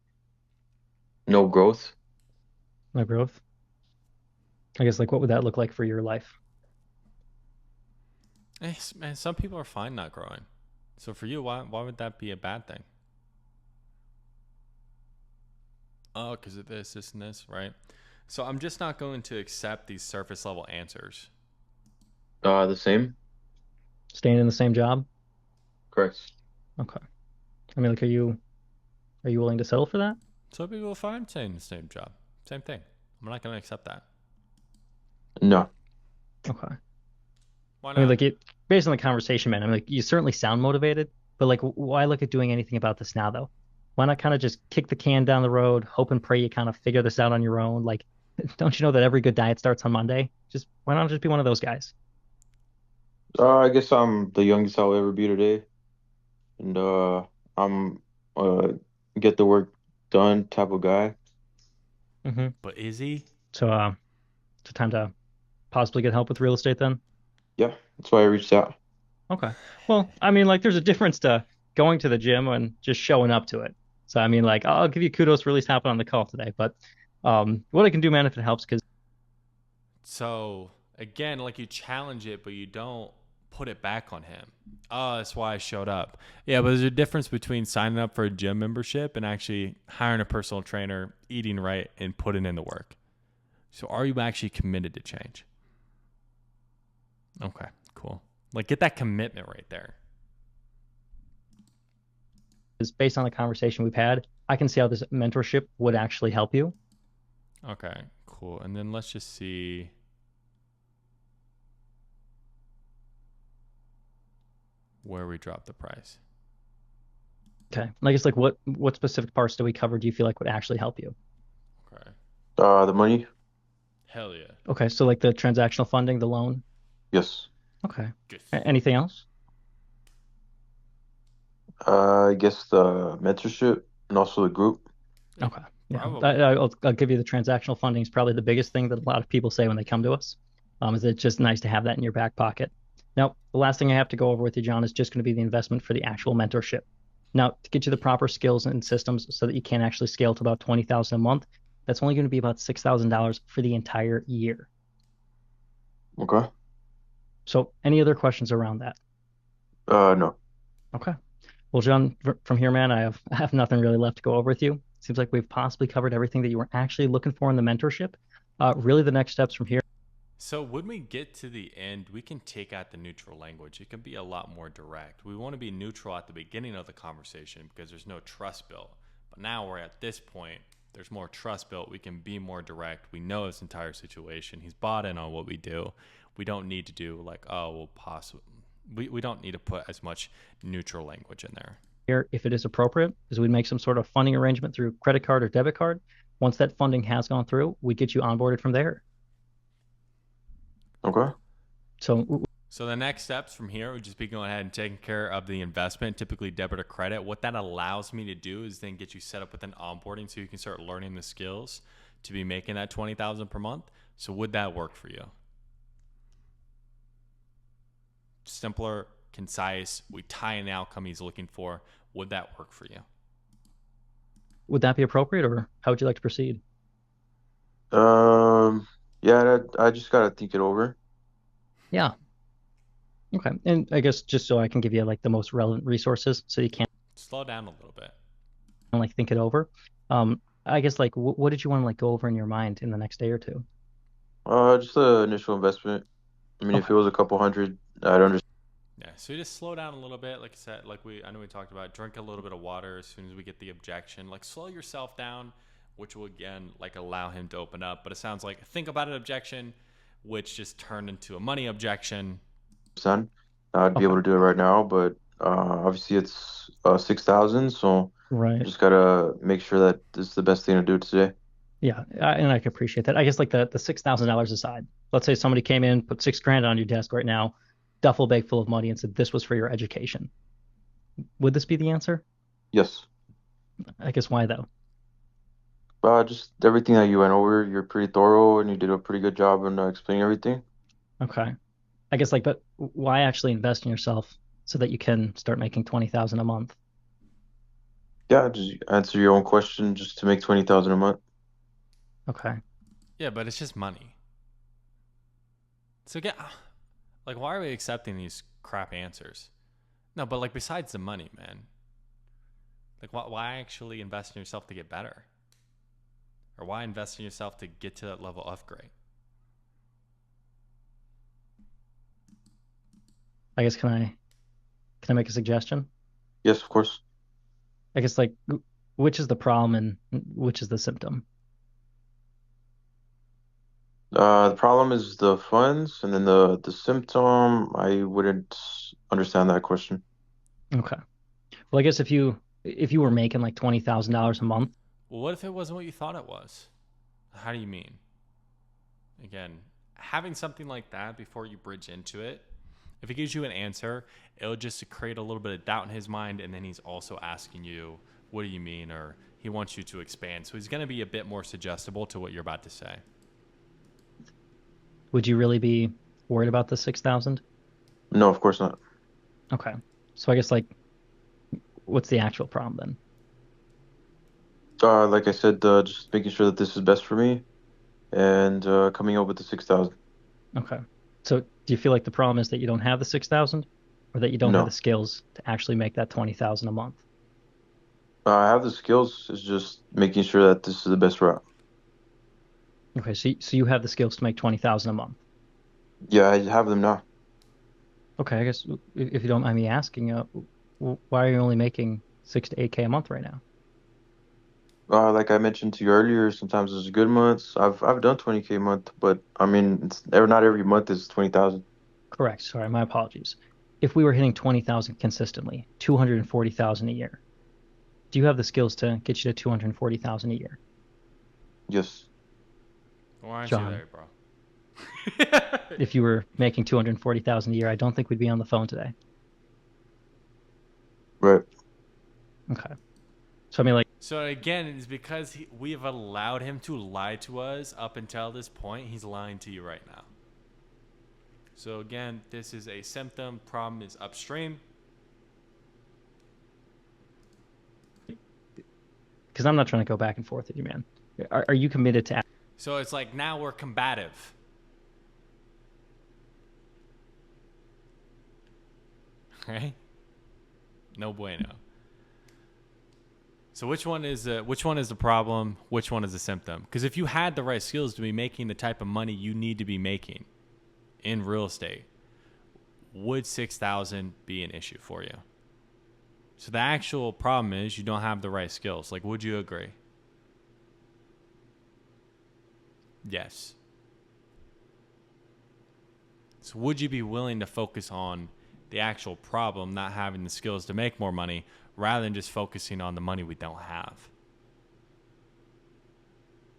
Speaker 3: no growth.
Speaker 2: No growth. I guess like, what would that look like for your life?
Speaker 1: Man, some people are fine not growing. So for you, why would that be a bad thing? Oh, because of this, and this, right? So I'm just not going to accept these surface level answers.
Speaker 3: The same.
Speaker 2: Staying in the same job?
Speaker 3: Correct.
Speaker 2: Okay. I mean, like, are you willing to settle for that?
Speaker 1: So people are fine staying in the same job. Same thing. I'm not going to accept that.
Speaker 3: No.
Speaker 2: Okay.
Speaker 1: Why
Speaker 2: I mean,
Speaker 1: not?
Speaker 2: like it based on the conversation, man. I mean, like you certainly sound motivated, but like, why look at doing anything about this now, though? Why not kind of just kick the can down the road, hope and pray you kind of figure this out on your own? Like, don't you know that every good diet starts on Monday? Just why not just be one of those guys?
Speaker 3: I guess I'm the youngest I'll ever be today, and I'm uh get the work done type of guy.
Speaker 2: Mm-hmm.
Speaker 1: But is he?
Speaker 2: So, it's time to possibly get help with real estate then.
Speaker 3: Yeah, that's why I reached out.
Speaker 2: Okay. Well, I mean, like, there's a difference to going to the gym and just showing up to it. So, I mean, like, I'll give you kudos for at least hopping on the call today. But what I can do, man, if it helps, because
Speaker 1: So again, like, you challenge it, but you don't put it back on him. Oh, that's why I showed up. Yeah, but there's a difference between signing up for a gym membership and actually hiring a personal trainer, eating right, and putting in the work. So are you actually committed to change? Okay, cool. Like, get that commitment right there.
Speaker 2: based on the conversation we've had, I can see how this mentorship would actually help you.
Speaker 1: Okay, cool. And then let's just see. where we drop the price.
Speaker 2: Okay. And I guess like what specific parts do we cover do you feel like would actually help you?
Speaker 1: Okay.
Speaker 3: The money?
Speaker 1: Hell yeah.
Speaker 2: Okay, so like the transactional funding, the loan.
Speaker 3: Yes.
Speaker 2: Okay.
Speaker 1: Good.
Speaker 2: Anything else?
Speaker 3: I guess the mentorship and also the group.
Speaker 1: Yeah,
Speaker 2: Okay. Yeah,
Speaker 1: probably.
Speaker 2: I'll give you the transactional funding is probably the biggest thing that a lot of people say when they come to us. Is it's just nice to have that in your back pocket. Now, the last thing I have to go over with you, John, is just going to be the investment for the actual mentorship. Now, to get you the proper skills and systems so that you can actually scale to about 20,000 a month, that's only going to be about $6,000 for the entire year.
Speaker 3: Okay.
Speaker 2: So, any other questions around that?
Speaker 3: No.
Speaker 2: Okay. Well, John, from here, man, I have nothing really left to go over with you. Seems like we've possibly covered everything that you were actually looking for in the mentorship. Really, the next steps from here.
Speaker 1: So when we get to the end, we can take out the neutral language. It can be a lot more direct. We want to be neutral at the beginning of the conversation because there's no trust built. But now we're at this point, there's more trust built. We can be more direct. We know his entire situation. He's bought in on what we do. We don't need to do like, oh, well, possibly. We don't need to put as much neutral language in there.
Speaker 2: Here, if it is appropriate, is we'd make some sort of funding arrangement through credit card or debit card. Once that funding has gone through, we get you onboarded from there.
Speaker 3: Okay.
Speaker 2: So
Speaker 1: So the next steps from here would just be going ahead and taking care of the investment, typically debit or credit. What that allows me to do is then get you set up with an onboarding so you can start learning the skills to be making that 20,000 per month. So would that work for you? Simpler, concise, we tie an outcome he's looking for. Would that work for you?
Speaker 2: would that be appropriate, or how would you like to proceed?
Speaker 3: Yeah, I just gotta think it over.
Speaker 2: Yeah. Okay. And I guess just so I can give you like the most relevant resources so you can
Speaker 1: Slow down a little bit.
Speaker 2: like think it over. I guess like what did you want to like go over in your mind in the next day or two?
Speaker 3: Just the initial investment. I mean, if
Speaker 2: Okay.
Speaker 3: it was a couple hundred, I'd understand.
Speaker 1: Yeah, so you just slow down a little bit. Like I said, I know we talked about, drink a little bit of water as soon as we get the objection. Like slow yourself down, which will again like allow him to open up. But it sounds like think about an objection, which just turned into a money objection.
Speaker 3: I'd be
Speaker 2: Okay.
Speaker 3: able to do it right now, but obviously it's 6,000, so I
Speaker 2: Right.
Speaker 3: just gotta make sure that this is the best thing to do today.
Speaker 2: Yeah, and I can appreciate that. I guess like the $6,000 aside. Let's say somebody came in, put 6 grand on your desk right now, duffel bag full of money, and said this was for your education. Would this be the answer?
Speaker 3: Yes.
Speaker 2: I guess why though?
Speaker 3: Just everything that you went over, you're pretty thorough and you did a pretty good job in explaining everything.
Speaker 2: Okay. I guess like, but why actually invest in yourself so that you can start making 20,000 a month?
Speaker 3: Yeah, just answer your own question just to make 20,000 a month.
Speaker 2: Okay.
Speaker 1: Yeah, but it's just money. So like, why are we accepting these crap answers? No, but like besides the money, man. Like, why actually invest in yourself to get better? Or why invest in yourself to get to that level upgrade?
Speaker 2: I guess can I make a suggestion?
Speaker 3: Yes, of course.
Speaker 2: I guess like which is the problem and which is the symptom?
Speaker 3: The problem is the funds, and then the symptom, I wouldn't understand that question.
Speaker 2: Okay. Well, I guess if you were making like $20,000 a month,
Speaker 1: Well, what if it wasn't what you thought it was? How do you mean? Again, having something like that before you bridge into it, if it gives you an answer, it'll just create a little bit of doubt in his mind, and then he's also asking you, what do you mean? Or he wants you to expand. So he's going to be a bit more suggestible to what you're about to say.
Speaker 2: would you really be worried about the 6,000?
Speaker 3: No, of course not.
Speaker 2: Okay. So I guess like what's the actual problem then?
Speaker 3: Like I said, just making sure that this is best for me and coming up with the 6,000.
Speaker 2: Okay. So do you feel like the problem is that you don't have the 6,000 or that you don't have the
Speaker 3: No,
Speaker 2: skills to actually make that 20,000 a month?
Speaker 3: I have the skills. It's just making sure that this is the best route.
Speaker 2: Okay. So you have the skills to make 20,000 a month.
Speaker 3: Yeah, I have them now.
Speaker 2: Okay. I guess if you don't mind me asking, why are you only making 6 to 8K a month right now?
Speaker 3: Like I mentioned to you earlier, sometimes it's good months. I've done 20K a month, but I mean, not every month is 20,000.
Speaker 2: Correct. Sorry. My apologies. if we were hitting 20,000 consistently, 240,000 a year, do you have the skills to get you to 240,000 a year?
Speaker 3: Yes.
Speaker 1: Why aren't you
Speaker 2: John,
Speaker 1: there, bro?
Speaker 2: if you were making 240,000 a year, I don't think we'd be on the phone today.
Speaker 3: Right.
Speaker 2: Okay. So I mean, like,
Speaker 1: So again, it's because we have allowed him to lie to us up until this point. He's lying to you right now. So again, this is a symptom. Problem is upstream.
Speaker 2: because I'm not trying to go back and forth with you, man. Are you committed to?
Speaker 1: So it's like now we're combative. Right? No bueno. So which one is the problem? Which one is the symptom? Because if you had the right skills to be making the type of money you need to be making in real estate, would 6,000 be an issue for you? So the actual problem is you don't have the right skills. Like, would you agree? Yes. So would you be willing to focus on the actual problem, not having the skills to make more money, rather than just focusing on the money we don't have?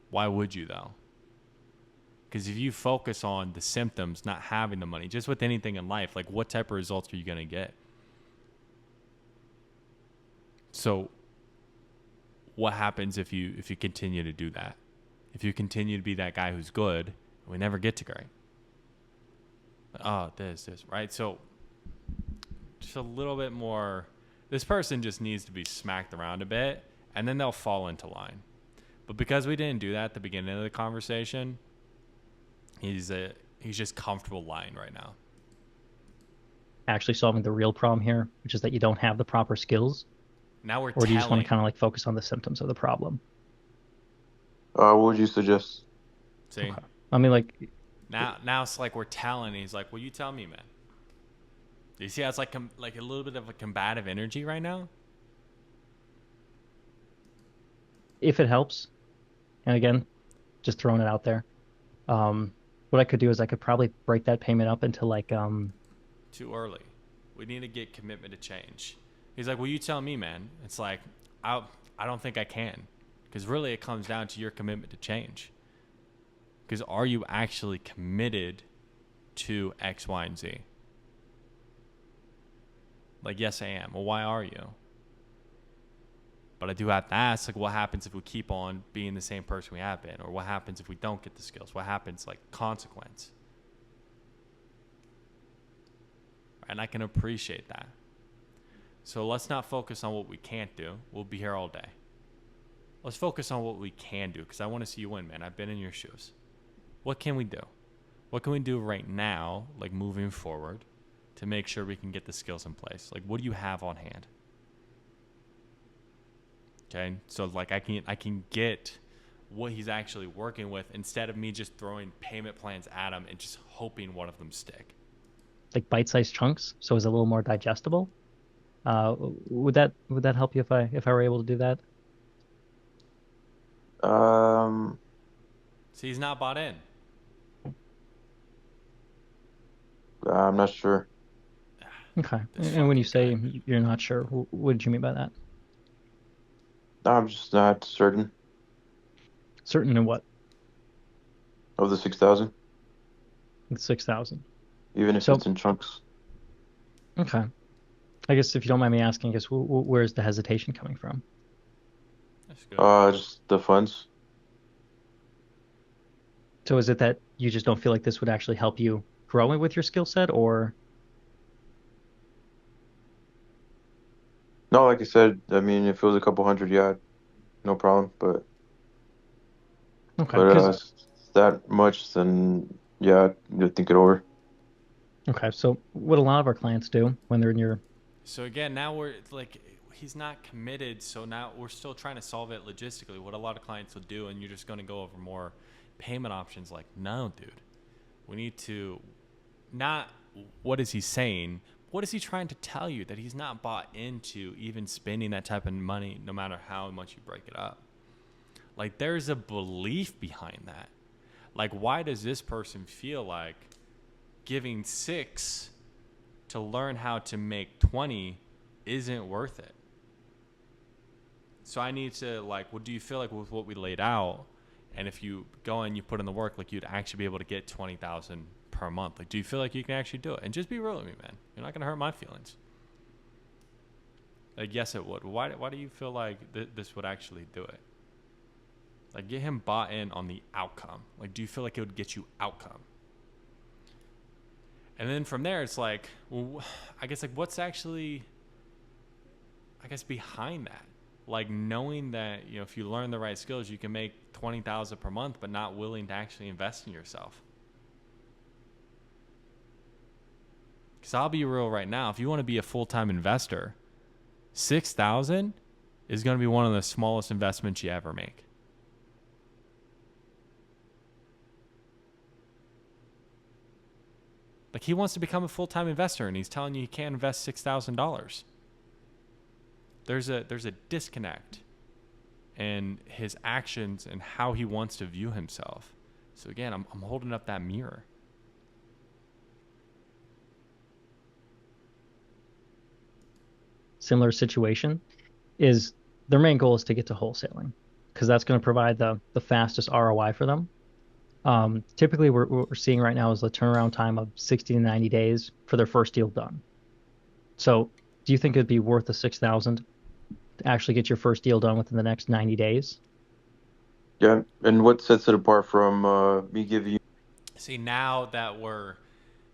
Speaker 1: Why would you, though? Because if you focus on the symptoms, not having the money, just with anything in life, like what type of results are you going to get? So what happens if you continue to do that? If you continue to be that guy who's good, we never get to great. Oh, this, right? So just a little bit more. This person just needs to be smacked around a bit, and then they'll fall into line. But because we didn't do that at the beginning of the conversation, he's just comfortable lying right now.
Speaker 2: Actually solving the real problem here, which is that you don't have the proper skills?
Speaker 1: Now we're
Speaker 2: or do you just want to kind of like focus on the symptoms of the problem?
Speaker 3: What would you suggest?
Speaker 1: See?
Speaker 2: Okay. I mean, like...
Speaker 1: Now it's like we're telling. He's like, well, you tell me, man. Do you see how it's like a little bit of a combative energy right now?
Speaker 2: If it helps, and again, just throwing it out there, what I could do is I could probably break that payment up into like...
Speaker 1: Too early. We need to get commitment to change. He's like, well, you tell me, man. It's like, I don't think I can. Because really it comes down to your commitment to change. Because are you actually committed to X, Y, and Z? Like, yes, I am. Well, why are you? But I do have to ask, like, what happens if we keep on being the same person we have been? Or what happens if we don't get the skills? What happens, like, consequence? And I can appreciate that. So let's not focus on what we can't do. We'll be here all day. Let's focus on what we can do, because I want to see you win, man. I've been in your shoes. What can we do? What can we do right now, like moving forward, to make sure we can get the skills in place? Like, what do you have on hand? Okay, so like I can get what he's actually working with instead of me just throwing payment plans at him and just hoping one of them stick.
Speaker 2: Like bite-sized chunks, so it's a little more digestible. Would that help you if I were able to do that?
Speaker 1: See, he's not bought in.
Speaker 3: I'm not sure.
Speaker 2: Okay. And when you say you're not sure, what did you mean by that?
Speaker 3: I'm just not certain
Speaker 2: Certain in what?
Speaker 3: of the 6,000,
Speaker 2: 6,000.
Speaker 3: even if it's in chunks.
Speaker 2: Okay. I guess if you don't mind me asking, I guess where's the hesitation coming from?
Speaker 1: That's good.
Speaker 3: Just the funds.
Speaker 2: So is it that you just don't feel like this would actually help you grow with your skill set, or?
Speaker 3: No, like I said, I mean, if it was a couple hundred, yeah, no problem. But
Speaker 2: Okay.
Speaker 3: that much, then yeah, you think it over.
Speaker 2: Okay. So what a lot of our clients do when they're in your...
Speaker 1: So again, now we're like, he's not committed. So now we're still trying to solve it logistically. What a lot of clients will do, and you're just going to go over more payment options. Like, no, dude, we need to not. What is he saying? What is he trying to tell you? That he's not bought into even spending that type of money, no matter how much you break it up. Like, there's a belief behind that. Like, why does this person feel like giving 6 to learn how to make 20 isn't worth it. So I need to like, well, do you feel like with what we laid out, and if you go and you put in the work, like you'd actually be able to get 20,000 per month? Like, do you feel like you can actually do it? And just be real with me, man. You're not going to hurt my feelings. Like, yes, it would. Why do you feel like this would actually do it? Like, get him bought in on the outcome. Like, do you feel like it would get you outcome? And then from there, it's like, well, I guess, like, what's actually, I guess, behind that? Like, knowing that, you know, if you learn the right skills, you can make 20,000 per month, but not willing to actually invest in yourself. Because I'll be real right now. If you want to be a full-time investor, 6,000 is going to be one of the smallest investments you ever make. Like, he wants to become a full-time investor, and he's telling you he can't invest $6,000. There's a disconnect in his actions and how he wants to view himself. So again, I'm holding up that mirror.
Speaker 2: Similar situation is their main goal is to get to wholesaling because that's going to provide the fastest ROI for them. Typically, what we're seeing right now is the turnaround time of 60 to 90 days for their first deal done. So do you think it'd be worth the 6,000 to actually get your first deal done within the next 90 days?
Speaker 3: Yeah, and what sets it apart from me giving you?
Speaker 1: See, now that we're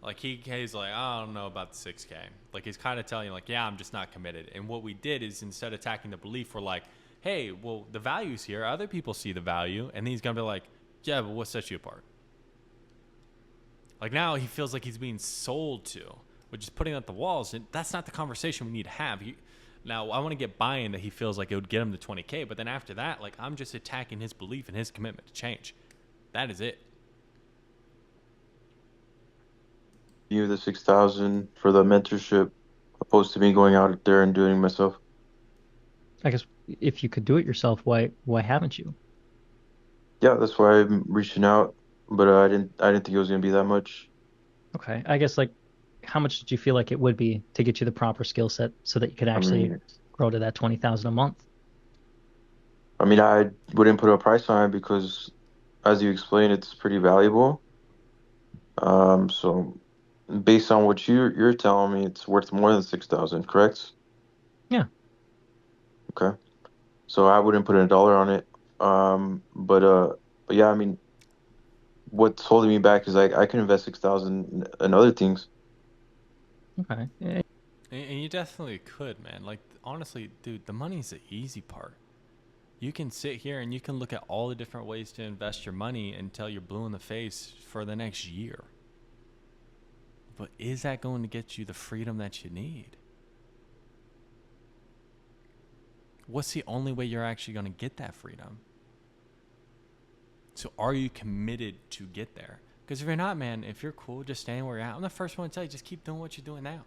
Speaker 1: like, he's like, I don't know about the 6K. Like, he's kind of telling you, like, yeah, I'm just not committed. And what we did is, instead of attacking the belief, we're like, hey, well, the value's here. Other people see the value. And then he's going to be like, yeah, but what sets you apart? Like, now he feels like he's being sold to, which is putting up the walls. And that's not the conversation we need to have. Now, I want to get buy-in that he feels like it would get him to 20K. But then after that, like, I'm just attacking his belief and his commitment to change. That is it.
Speaker 3: You the 6,000 for the mentorship, opposed to me going out there and doing it myself.
Speaker 2: I guess if you could do it yourself, why haven't you?
Speaker 3: Yeah, that's why I'm reaching out, but I didn't think it was gonna be that much.
Speaker 2: Okay. I guess like how much did you feel like it would be to get you the proper skill set so that you could
Speaker 3: I
Speaker 2: actually
Speaker 3: mean,
Speaker 2: grow to that 20,000 a month?
Speaker 3: I wouldn't put a price on it because, as you explained, it's pretty valuable. So based on what you're telling me, it's worth more than 6,000, correct?
Speaker 2: Yeah.
Speaker 3: Okay. So I wouldn't put a dollar on it. But yeah, I mean, what's holding me back is I can invest 6,000 in other things.
Speaker 2: Okay.
Speaker 1: And you definitely could, man. Like, honestly, dude, the money's the easy part. You can sit here and you can look at all the different ways to invest your money until you're blue in the face for the next year. But is that going to get you the freedom that you need? What's the only way you're actually going to get that freedom? So are you committed to get there? Because if you're not, man, if you're cool just staying where you're at, I'm the first one to tell you, just keep doing what you're doing now.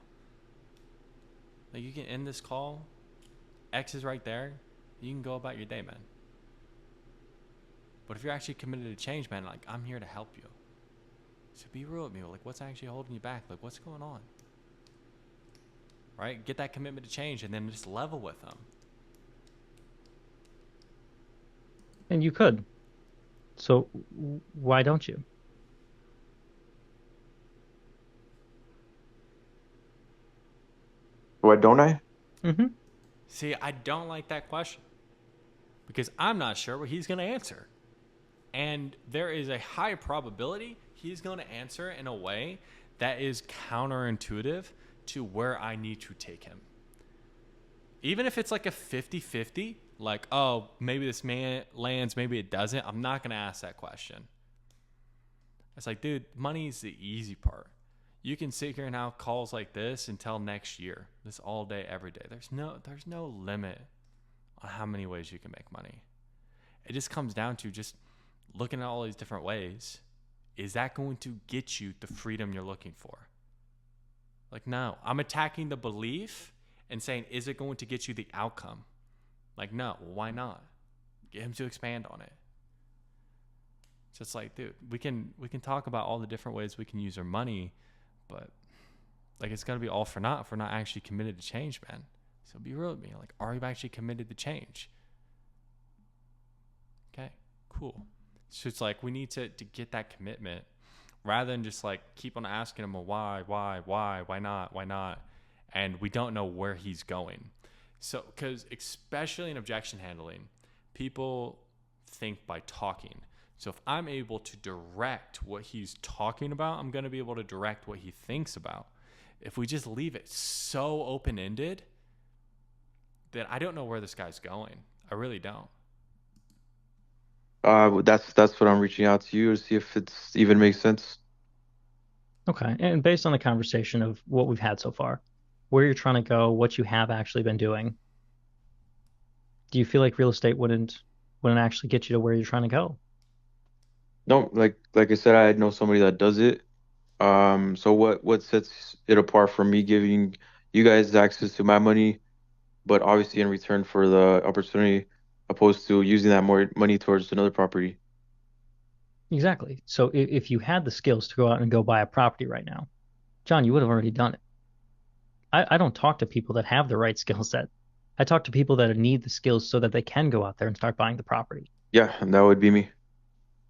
Speaker 1: Like, you can end this call. X is right there. You can go about your day, man. But if you're actually committed to change, man, like, I'm here to help you. So be real with me. Like, what's actually holding you back? Like, what's going on? Right? Get that commitment to change and then just level with them.
Speaker 2: And you could. So why don't you?
Speaker 3: Why don't I?
Speaker 2: Mm-hmm.
Speaker 1: See, I don't like that question because I'm not sure what he's going to answer. And there is a high probability he's going to answer in a way that is counterintuitive to where I need to take him. Even if it's like a 50-50, like, oh, maybe this man lands, maybe it doesn't, I'm not going to ask that question. It's like, dude, money's the easy part. You can sit here and have calls like this until next year. This all day, every day. There's no limit on how many ways you can make money. It just comes down to just looking at all these different ways. Is that going to get you the freedom you're looking for? Like, no. I'm attacking the belief and saying, is it going to get you the outcome? Like, no. Why not? Get him to expand on it. So it's like, dude, we can talk about all the different ways we can use our money, but Like, it's gonna be all for naught if we're not actually committed to change, man. So be real with me. Like, are you actually committed to change? Okay, cool. So it's like we need to get that commitment rather than just like keep on asking him, well, why not? And we don't know where he's going. So, because especially in objection handling, people think by talking. So if I'm able to direct what he's talking about, I'm going to be able to direct what he thinks about. If we just leave it so open-ended, then I don't know where this guy's going. I really don't.
Speaker 3: That's what I'm reaching out to you to see if it's even makes sense.
Speaker 2: Okay. And based on the conversation of what we've had so far, where you're trying to go, what you have actually been doing, do you feel like real estate wouldn't actually get you to where you're trying to go?
Speaker 3: No, like I said, I know somebody that does it. So what sets it apart from me giving you guys access to my money, but obviously in return for the opportunity, opposed to using that more money towards another property?
Speaker 2: Exactly. So if you had the skills to go out and go buy a property right now, John, you would have already done it. I don't talk to people that have the right skill set. I talk to people that need the skills so that they can go out there and start buying the property.
Speaker 3: Yeah, and that would be me.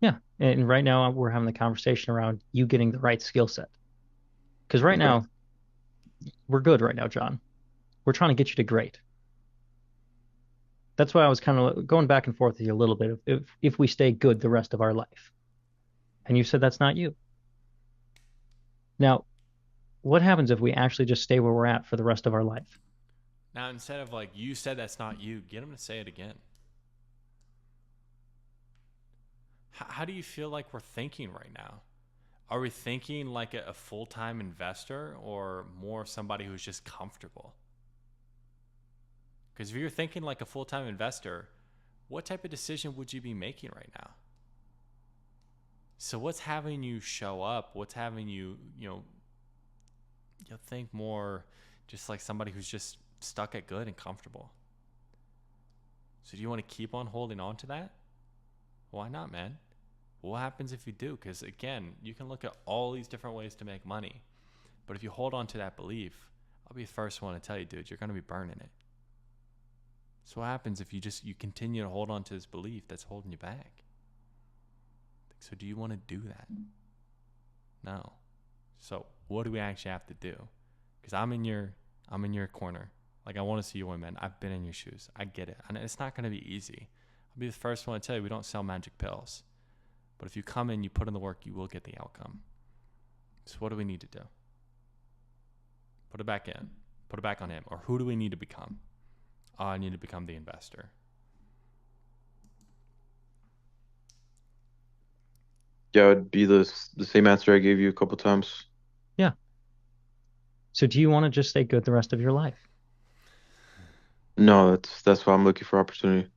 Speaker 2: Yeah. And right now we're having the conversation around you getting the right skill set. Because right
Speaker 3: Okay.
Speaker 2: now we're good right now, John. We're trying to get you to great. That's why I was kind of going back and forth with you a little bit. If we stay good the rest of our life, and you said that's not you. Now, what happens if we actually just stay where we're at for the rest of our life?
Speaker 1: Now, instead of like, you said that's not you, get him to say it again. How do you feel like we're thinking right now? Are we thinking like a full-time investor or more somebody who's just comfortable? Because if you're thinking like a full-time investor, what type of decision would you be making right now? So what's having you show up? What's having you, you'll think more just like somebody who's just stuck at good and comfortable. So do you want to keep on holding on to that? Why not, man? What happens if you do? Because again, you can look at all these different ways to make money. But if you hold on to that belief, I'll be the first one to tell you, dude, you're going to be burning it. So what happens if you continue to hold on to this belief that's holding you back? So do you want to do that? No. So what do we actually have to do? Because I'm in your corner. Like, I want to see you win, man. I've been in your shoes. I get it. And it's not going to be easy. I'll be the first one to tell you we don't sell magic pills. But if you come in, you put in the work, you will get the outcome. So what do we need to do? Put it back in. Put it back on him. Or who do we need to become? Oh, I need to become the investor.
Speaker 3: Yeah, it would be the same answer I gave you a couple times.
Speaker 2: Yeah. So do you want to just stay good the rest of your life?
Speaker 3: No, that's why I'm looking for opportunity.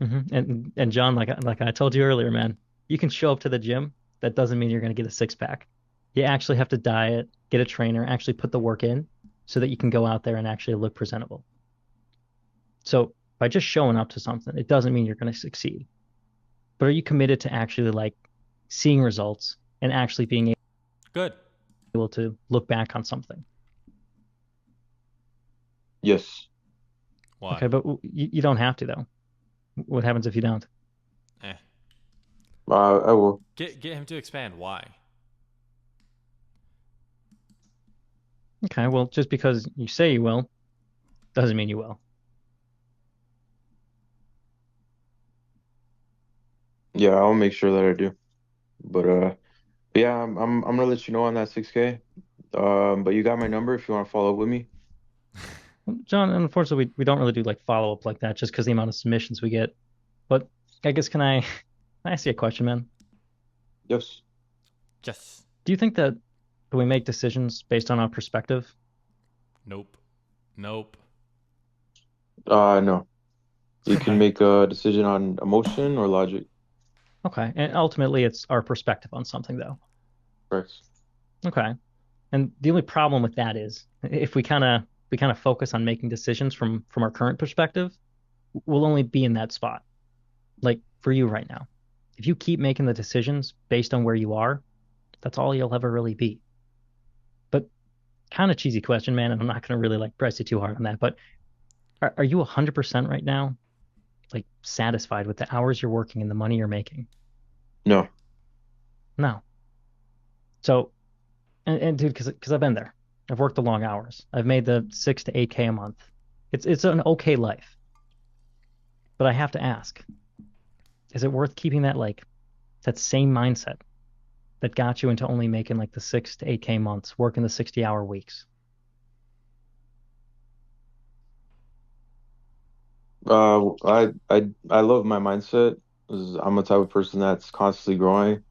Speaker 2: And John, like I told you earlier, man, you can show up to the gym. That doesn't mean you're going to get a six pack. You actually have to diet, get a trainer, actually put the work in so that you can go out there and actually look presentable. So by just showing up to something, it doesn't mean you're going to succeed. But are you committed to actually like seeing results and actually being
Speaker 1: Good.
Speaker 2: able to look back on something?
Speaker 3: Yes.
Speaker 1: Why?
Speaker 2: Okay, but you don't have to though. What happens if you don't?
Speaker 1: Eh.
Speaker 3: I will.
Speaker 1: Get him to expand. Why?
Speaker 2: Okay, well, just because you say you will doesn't mean you will.
Speaker 3: Yeah, I'll make sure that I do. But yeah, I'm gonna let you know on that 6K. But you got my number if you want to follow up with me.
Speaker 2: John, unfortunately, we don't really do like follow up like that just because the amount of submissions we get. But I guess can I ask you a question, man?
Speaker 3: Yes.
Speaker 1: Yes.
Speaker 2: Do you think that we make decisions based on our perspective?
Speaker 1: Nope. Nope.
Speaker 3: No. You can
Speaker 2: Okay.
Speaker 3: make a decision on emotion or logic.
Speaker 2: Okay. And ultimately it's our perspective on something though.
Speaker 3: Correct.
Speaker 2: Okay. And the only problem with that is if we kind of focus on making decisions from our current perspective, we'll only be in that spot. Like for you right now. If you keep making the decisions based on where you are, that's all you'll ever really be. But kind of cheesy question, man, and I'm not going to really like press you too hard on that, but are you 100% right now like satisfied with the hours you're working and the money you're making?
Speaker 3: No.
Speaker 2: No. So, and dude, because I've been there. I've worked the long hours. I've made the 6 to 8K a month. It's an okay life, but I have to ask, is it worth keeping that like that same mindset that got you into only making like the 6 to 8K months, working the 60-hour weeks?
Speaker 3: I love my mindset. 'Cause I'm a type of person that's constantly growing.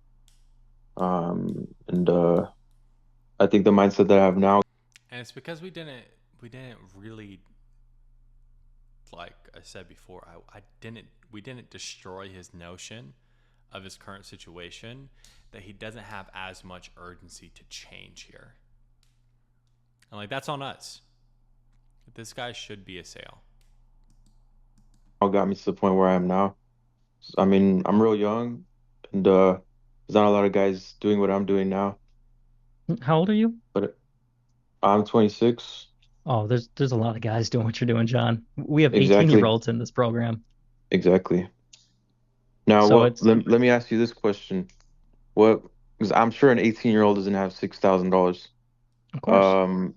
Speaker 3: And I think the mindset that I have now.
Speaker 1: And it's because we didn't really, like I said before, I didn't we didn't destroy his notion of his current situation, that he doesn't have as much urgency to change here. And like that's on us. This guy should be a sale.
Speaker 3: Got me to the point where I am now. I mean, I'm real young, and there's not a lot of guys doing what I'm doing now.
Speaker 2: How old are you?
Speaker 3: But I'm 26.
Speaker 2: Oh, there's a lot of guys doing what you're doing, John. We have 18 year
Speaker 3: Exactly,
Speaker 2: olds in this program.
Speaker 3: exactly. Now,
Speaker 2: So
Speaker 3: what?
Speaker 2: it's
Speaker 3: Let me ask you this question. What? Because I'm sure an 18-year-old doesn't have $6,000.
Speaker 2: of course,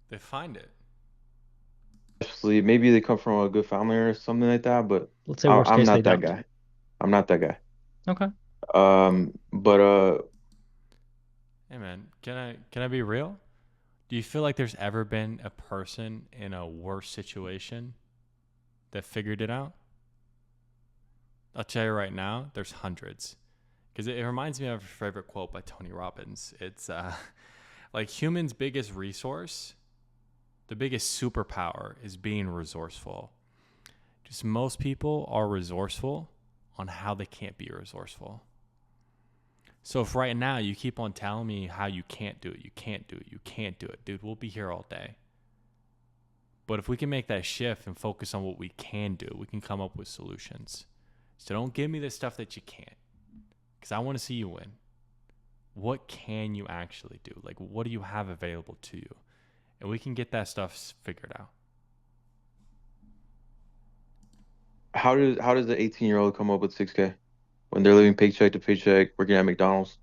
Speaker 1: They find it.
Speaker 3: Especially maybe they come from a good family or something like that. But
Speaker 2: let's say worst
Speaker 3: I'm
Speaker 2: case they
Speaker 3: not that
Speaker 2: don't.
Speaker 3: guy. I'm not that guy.
Speaker 2: Okay.
Speaker 3: But
Speaker 1: Hey man, can I be real? Do you feel like there's ever been a person in a worse situation that figured it out? I'll tell you right now, there's hundreds. Because it reminds me of a favorite quote by Tony Robbins. It's like humans' biggest resource, the biggest superpower is being resourceful. Just most people are resourceful on how they can't be resourceful. So if right now you keep on telling me how you can't do it, you can't do it, you can't do it, dude, we'll be here all day. But if we can make that shift and focus on what we can do, we can come up with solutions. So don't give me the stuff that you can't, because I want to see you win. What can you actually do? Like, what do you have available to you? And we can get that stuff figured out.
Speaker 3: how does the 18-year-old come up with 6K when they're living paycheck to paycheck, working at McDonald's,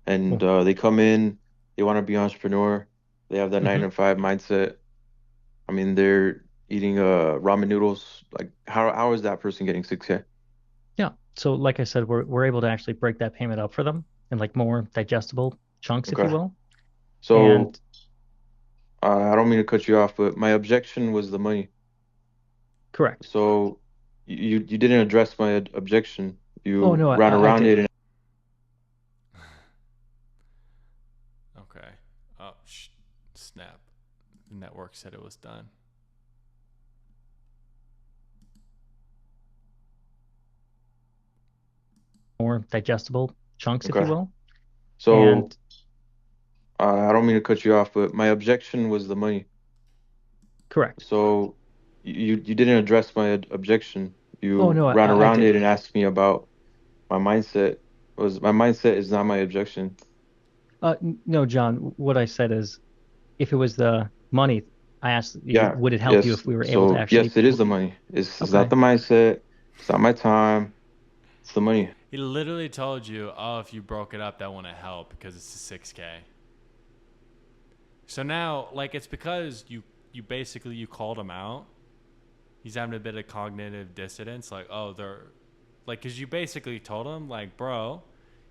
Speaker 3: and
Speaker 2: Well,
Speaker 3: they come in, they want to be entrepreneur, they have that nine
Speaker 2: hmm
Speaker 3: to five mindset. I mean, they're eating ramen noodles. Like, how is that person getting 6K?
Speaker 2: Yeah. So like I said, we're able to actually break that payment up for them in like more digestible chunks, if you
Speaker 3: Okay.
Speaker 2: will.
Speaker 3: So
Speaker 2: And
Speaker 3: I don't mean to cut you off, but my objection was the money.
Speaker 2: correct.
Speaker 3: So you didn't address my objection.
Speaker 2: Oh
Speaker 3: You
Speaker 2: no,
Speaker 3: ran
Speaker 2: I
Speaker 3: around
Speaker 2: did.
Speaker 3: it, and
Speaker 1: Okay. Oh, snap. The network said it was done.
Speaker 2: More digestible chunks, if you
Speaker 3: okay.
Speaker 2: will.
Speaker 3: So
Speaker 2: And
Speaker 3: I don't mean to cut you off, but my objection was the money.
Speaker 2: correct.
Speaker 3: So you didn't address my objection.
Speaker 2: Oh
Speaker 3: You
Speaker 2: no,
Speaker 3: ran
Speaker 2: I
Speaker 3: around
Speaker 2: did.
Speaker 3: it and asked me about my mindset. Was my mindset is not my objection.
Speaker 2: No, John, what I said is if it was the money, I asked you,
Speaker 3: Yeah,
Speaker 2: would it help you
Speaker 3: yes.
Speaker 2: if we were able to
Speaker 3: So
Speaker 2: actually,
Speaker 3: yes, it is the money. It's not
Speaker 2: okay.
Speaker 3: the mindset. It's not my time. It's the money.
Speaker 1: He literally told you, oh, if you broke it up, that wouldn't help because it's a 6K. So now, like, it's because you basically you called him out. He's having a bit of cognitive dissonance. Like, oh, they're like, because you basically told him, like, bro,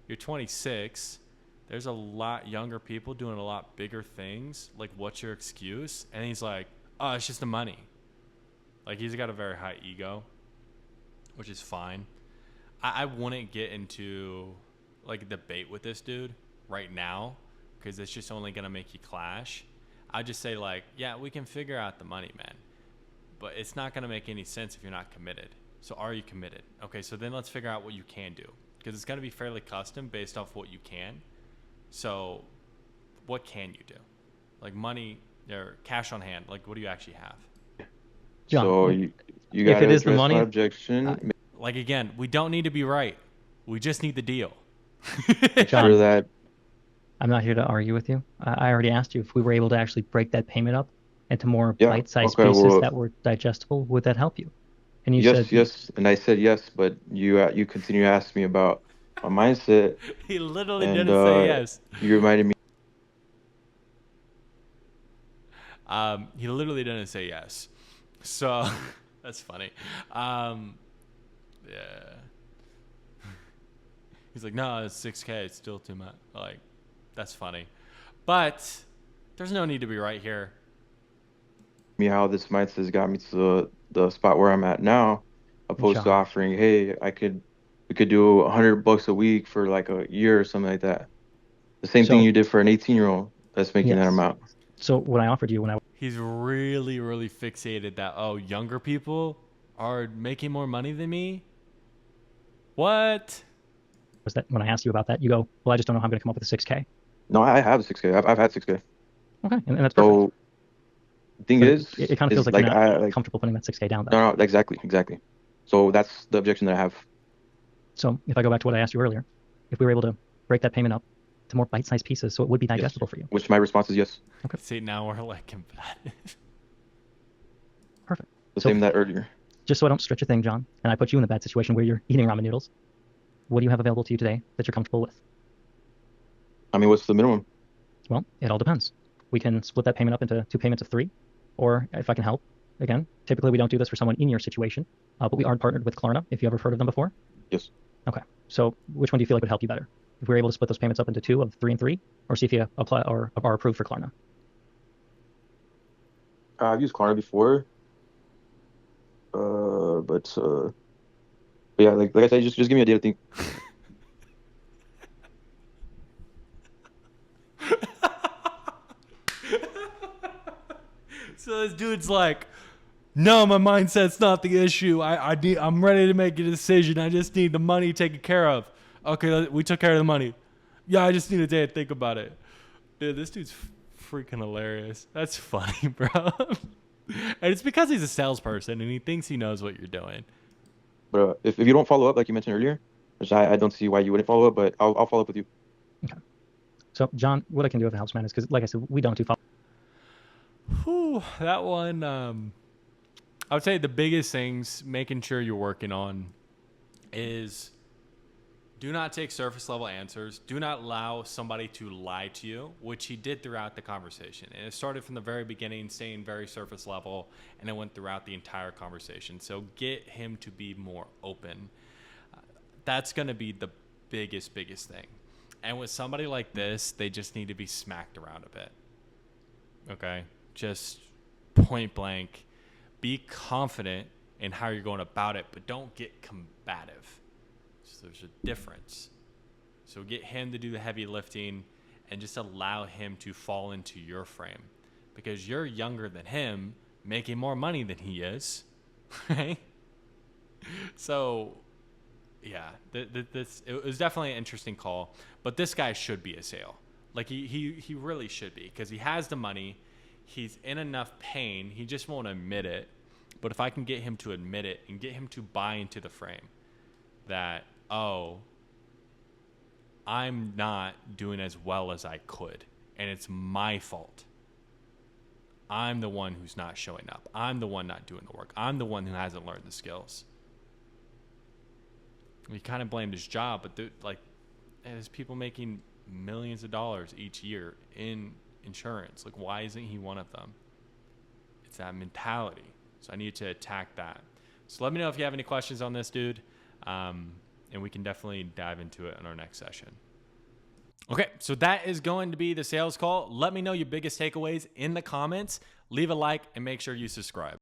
Speaker 1: you're 26. There's a lot younger people doing a lot bigger things. Like, what's your excuse? And he's like, oh, it's just the money. Like, he's got a very high ego, which is fine. I wouldn't get into like a debate with this dude right now because it's just only gonna make you clash. I'd just say like, yeah, we can figure out the money, man, but it's not gonna make any sense if you're not committed. So are you committed? Okay, so then let's figure out what you can do because it's gonna be fairly custom based off what you can. So what can you do? Like money or cash on hand? Like what do you actually have?
Speaker 2: John,
Speaker 3: So you
Speaker 2: if
Speaker 3: gotta
Speaker 2: it is the
Speaker 3: address my
Speaker 2: money, uh,
Speaker 3: objection.
Speaker 1: Like again, we don't need to be right. We just need the deal.
Speaker 3: Make sure
Speaker 2: John,
Speaker 3: that
Speaker 2: I'm not here to argue with you. I already asked you if we were able to actually break that payment up into more
Speaker 3: Yeah.
Speaker 2: bite-sized
Speaker 3: Okay.
Speaker 2: pieces
Speaker 3: Well,
Speaker 2: that were digestible. Would that help you? And you said,
Speaker 3: yes, yes, and I said yes, but you continue to ask me about my mindset,
Speaker 1: He literally
Speaker 3: and
Speaker 1: didn't say yes.
Speaker 3: you reminded me.
Speaker 1: He literally didn't say yes. So that's funny. Yeah. He's like, no, it's 6K. It's still too much. Like, that's funny. But there's no need to be right here.
Speaker 3: Me how this mindset has got me to the spot where I'm at now, opposed to
Speaker 2: John.
Speaker 3: offering, hey, we could do $100 a week for like a year or something like that. The same thing
Speaker 2: So
Speaker 3: you did for an 18-year-old that's making that
Speaker 2: yes.
Speaker 3: amount.
Speaker 2: So what I offered you when I
Speaker 1: He's really, really fixated that, oh, younger people are making more money than me? What?
Speaker 2: was that when I asked you about that, you go, well, I just don't know how I'm going to come up with a 6K.
Speaker 3: No, I have a 6K. I've had 6K.
Speaker 2: Okay, and that's perfect.
Speaker 3: So the thing
Speaker 2: But it kind of feels
Speaker 3: is
Speaker 2: like you're
Speaker 3: like
Speaker 2: not
Speaker 3: I like
Speaker 2: comfortable putting that 6K down, though.
Speaker 3: no, no, exactly. So that's the objection that I have.
Speaker 2: So if I go back to what I asked you earlier, if we were able to break that payment up to more bite-sized pieces, so it would be
Speaker 3: Yes.
Speaker 2: digestible for you.
Speaker 3: Which my response is yes.
Speaker 2: Okay,
Speaker 1: See, now we're like combative.
Speaker 2: perfect.
Speaker 3: The
Speaker 2: So
Speaker 3: same that earlier.
Speaker 2: just so I don't stretch a thing, John, and I put you in the bad situation where you're eating ramen noodles, what do you have available to you today that you're comfortable with?
Speaker 3: I mean, what's the minimum?
Speaker 2: Well, it all depends. We can split that payment up into 2 payments of 3, or if I can help, again, typically we don't do this for someone in your situation, but we are partnered with Klarna, if you ever heard of them before.
Speaker 3: Yes.
Speaker 2: Okay, so which one do you feel like would help you better? If we were able to split those payments up into 2 of 3 and 3, or see if you apply or are approved for Klarna?
Speaker 3: I've used Klarna before, but yeah, like I said, just give me a day to think.
Speaker 1: So this dude's like, no, my mindset's not the issue. I'm ready to make a decision. I just need the money taken care of. Okay, we took care of the money. Yeah, I just need a day to think about it. Dude, this dude's freaking hilarious. That's funny, bro. And it's because he's a salesperson and he thinks he knows what you're doing.
Speaker 3: But if you don't follow up, like you mentioned earlier, which I don't see why you wouldn't follow up, but I'll follow up with you.
Speaker 2: Okay. So, John, what I can do if it helps, man, is because, like I said, we don't do follow.
Speaker 1: Whew, that one, I would say the biggest things making sure you're working on is do not take surface level answers. Do not allow somebody to lie to you, which he did throughout the conversation. And it started from the very beginning, staying very surface level, and it went throughout the entire conversation. So get him to be more open. That's going to be the biggest thing. And with somebody like this, they just need to be smacked around a bit. Okay? Just point blank. Be confident in how you're going about it, but don't get combative. So there's a difference. So get him to do the heavy lifting and just allow him to fall into your frame. Because you're younger than him, making more money than he is. Right? So, yeah, it was definitely an interesting call. But this guy should be a sale. Like, he really should be. Because he has the money. He's in enough pain. He just won't admit it. But if I can get him to admit it and get him to buy into the frame that, oh, I'm not doing as well as I could, and it's my fault. I'm the one who's not showing up. I'm the one not doing the work. I'm the one who hasn't learned the skills. He kind of blamed his job, but there's people making millions of dollars each year in insurance. Like, why isn't he one of them? It's that mentality. So I need to attack that. So let me know if you have any questions on this, dude. And we can definitely dive into it in our next session. Okay, so that is going to be the sales call. Let me know your biggest takeaways in the comments. Leave a like and make sure you subscribe.